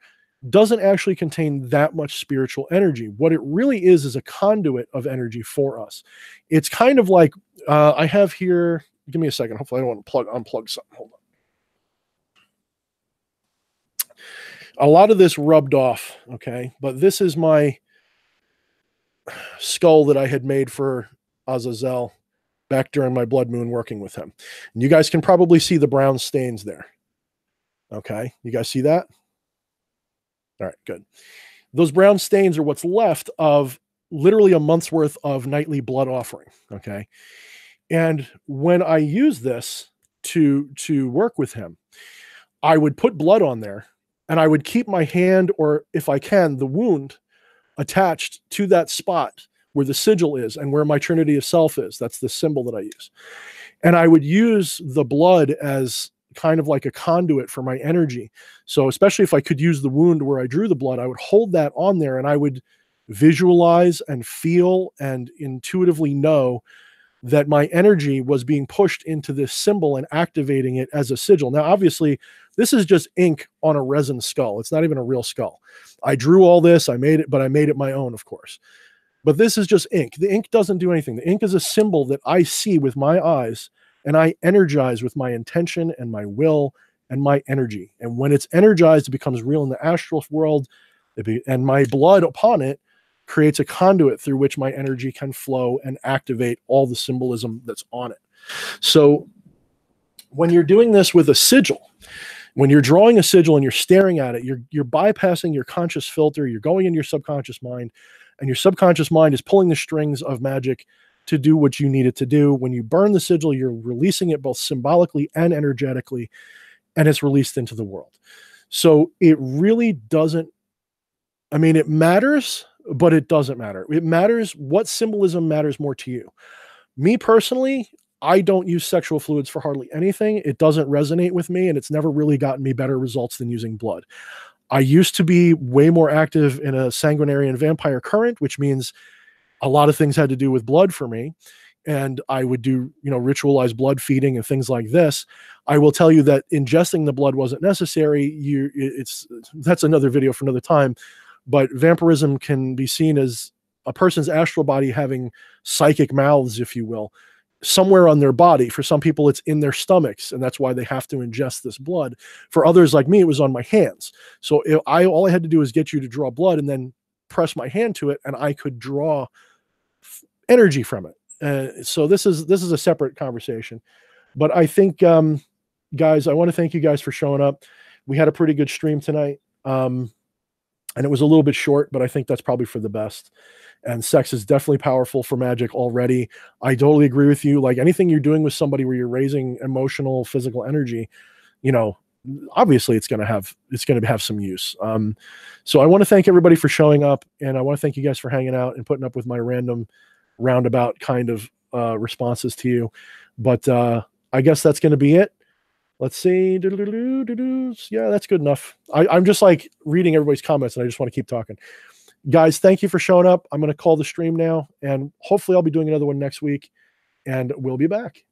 doesn't actually contain that much spiritual energy. What it really is a conduit of energy for us. It's kind of like, I have here, give me a second. Hopefully I don't want to unplug something. Hold on. A lot of this rubbed off, okay? But this is my skull that I had made for Azazel back during my blood moon working with him. And you guys can probably see the brown stains there. Okay, you guys see that? All right, good. Those brown stains are what's left of literally a month's worth of nightly blood offering, okay? And when I use this to work with him, I would put blood on there, and I would keep my hand, or if I can, the wound attached to that spot where the sigil is and where my Trinity of Self is. That's the symbol that I use. And I would use the blood as kind of like a conduit for my energy. So especially if I could use the wound where I drew the blood, I would hold that on there, and I would visualize and feel and intuitively know that my energy was being pushed into this symbol and activating it as a sigil. Now, obviously, this is just ink on a resin skull. It's not even a real skull. I drew all this, I made it, but I made it my own, of course. But this is just ink. The ink doesn't do anything. The ink is a symbol that I see with my eyes, and I energize with my intention and my will and my energy. And when it's energized, it becomes real in the astral world, and my blood upon it creates a conduit through which my energy can flow and activate all the symbolism that's on it. So when you're doing this with a sigil, When you're drawing a sigil and you're staring at it, you're bypassing your conscious filter, you're going into your subconscious mind, and your subconscious mind is pulling the strings of magic to do what you need it to do. When you burn the sigil, you're releasing it both symbolically and energetically, and it's released into the world. So it really doesn't, I mean, it matters, but it doesn't matter. It matters, what symbolism matters more to you. Me personally, I don't use sexual fluids for hardly anything. It doesn't resonate with me, and it's never really gotten me better results than using blood. I used to be way more active in a sanguinarian vampire current, which means a lot of things had to do with blood for me. And I would do, ritualized blood feeding and things like this. I will tell you that ingesting the blood wasn't necessary. That's another video for another time. But vampirism can be seen as a person's astral body having psychic mouths, if you will, somewhere on their body. For some people, it's in their stomachs, and that's why they have to ingest this blood. For others like me, it was on my hands. So all I had to do is get you to draw blood and then press my hand to it, and I could draw energy from it. So this is a separate conversation. But I think, guys, I want to thank you guys for showing up. We had a pretty good stream tonight. And it was a little bit short, but I think that's probably for the best. And sex is definitely powerful for magic already. I totally agree with you. Like anything you're doing with somebody where you're raising emotional, physical energy, obviously it's going to have some use. So I want to thank everybody for showing up, and I want to thank you guys for hanging out and putting up with my random roundabout kind of responses to you. But I guess that's going to be it. Let's see. Yeah, that's good enough. I'm just like reading everybody's comments, and I just want to keep talking. Guys, thank you for showing up. I'm going to call the stream now, and hopefully I'll be doing another one next week, and we'll be back.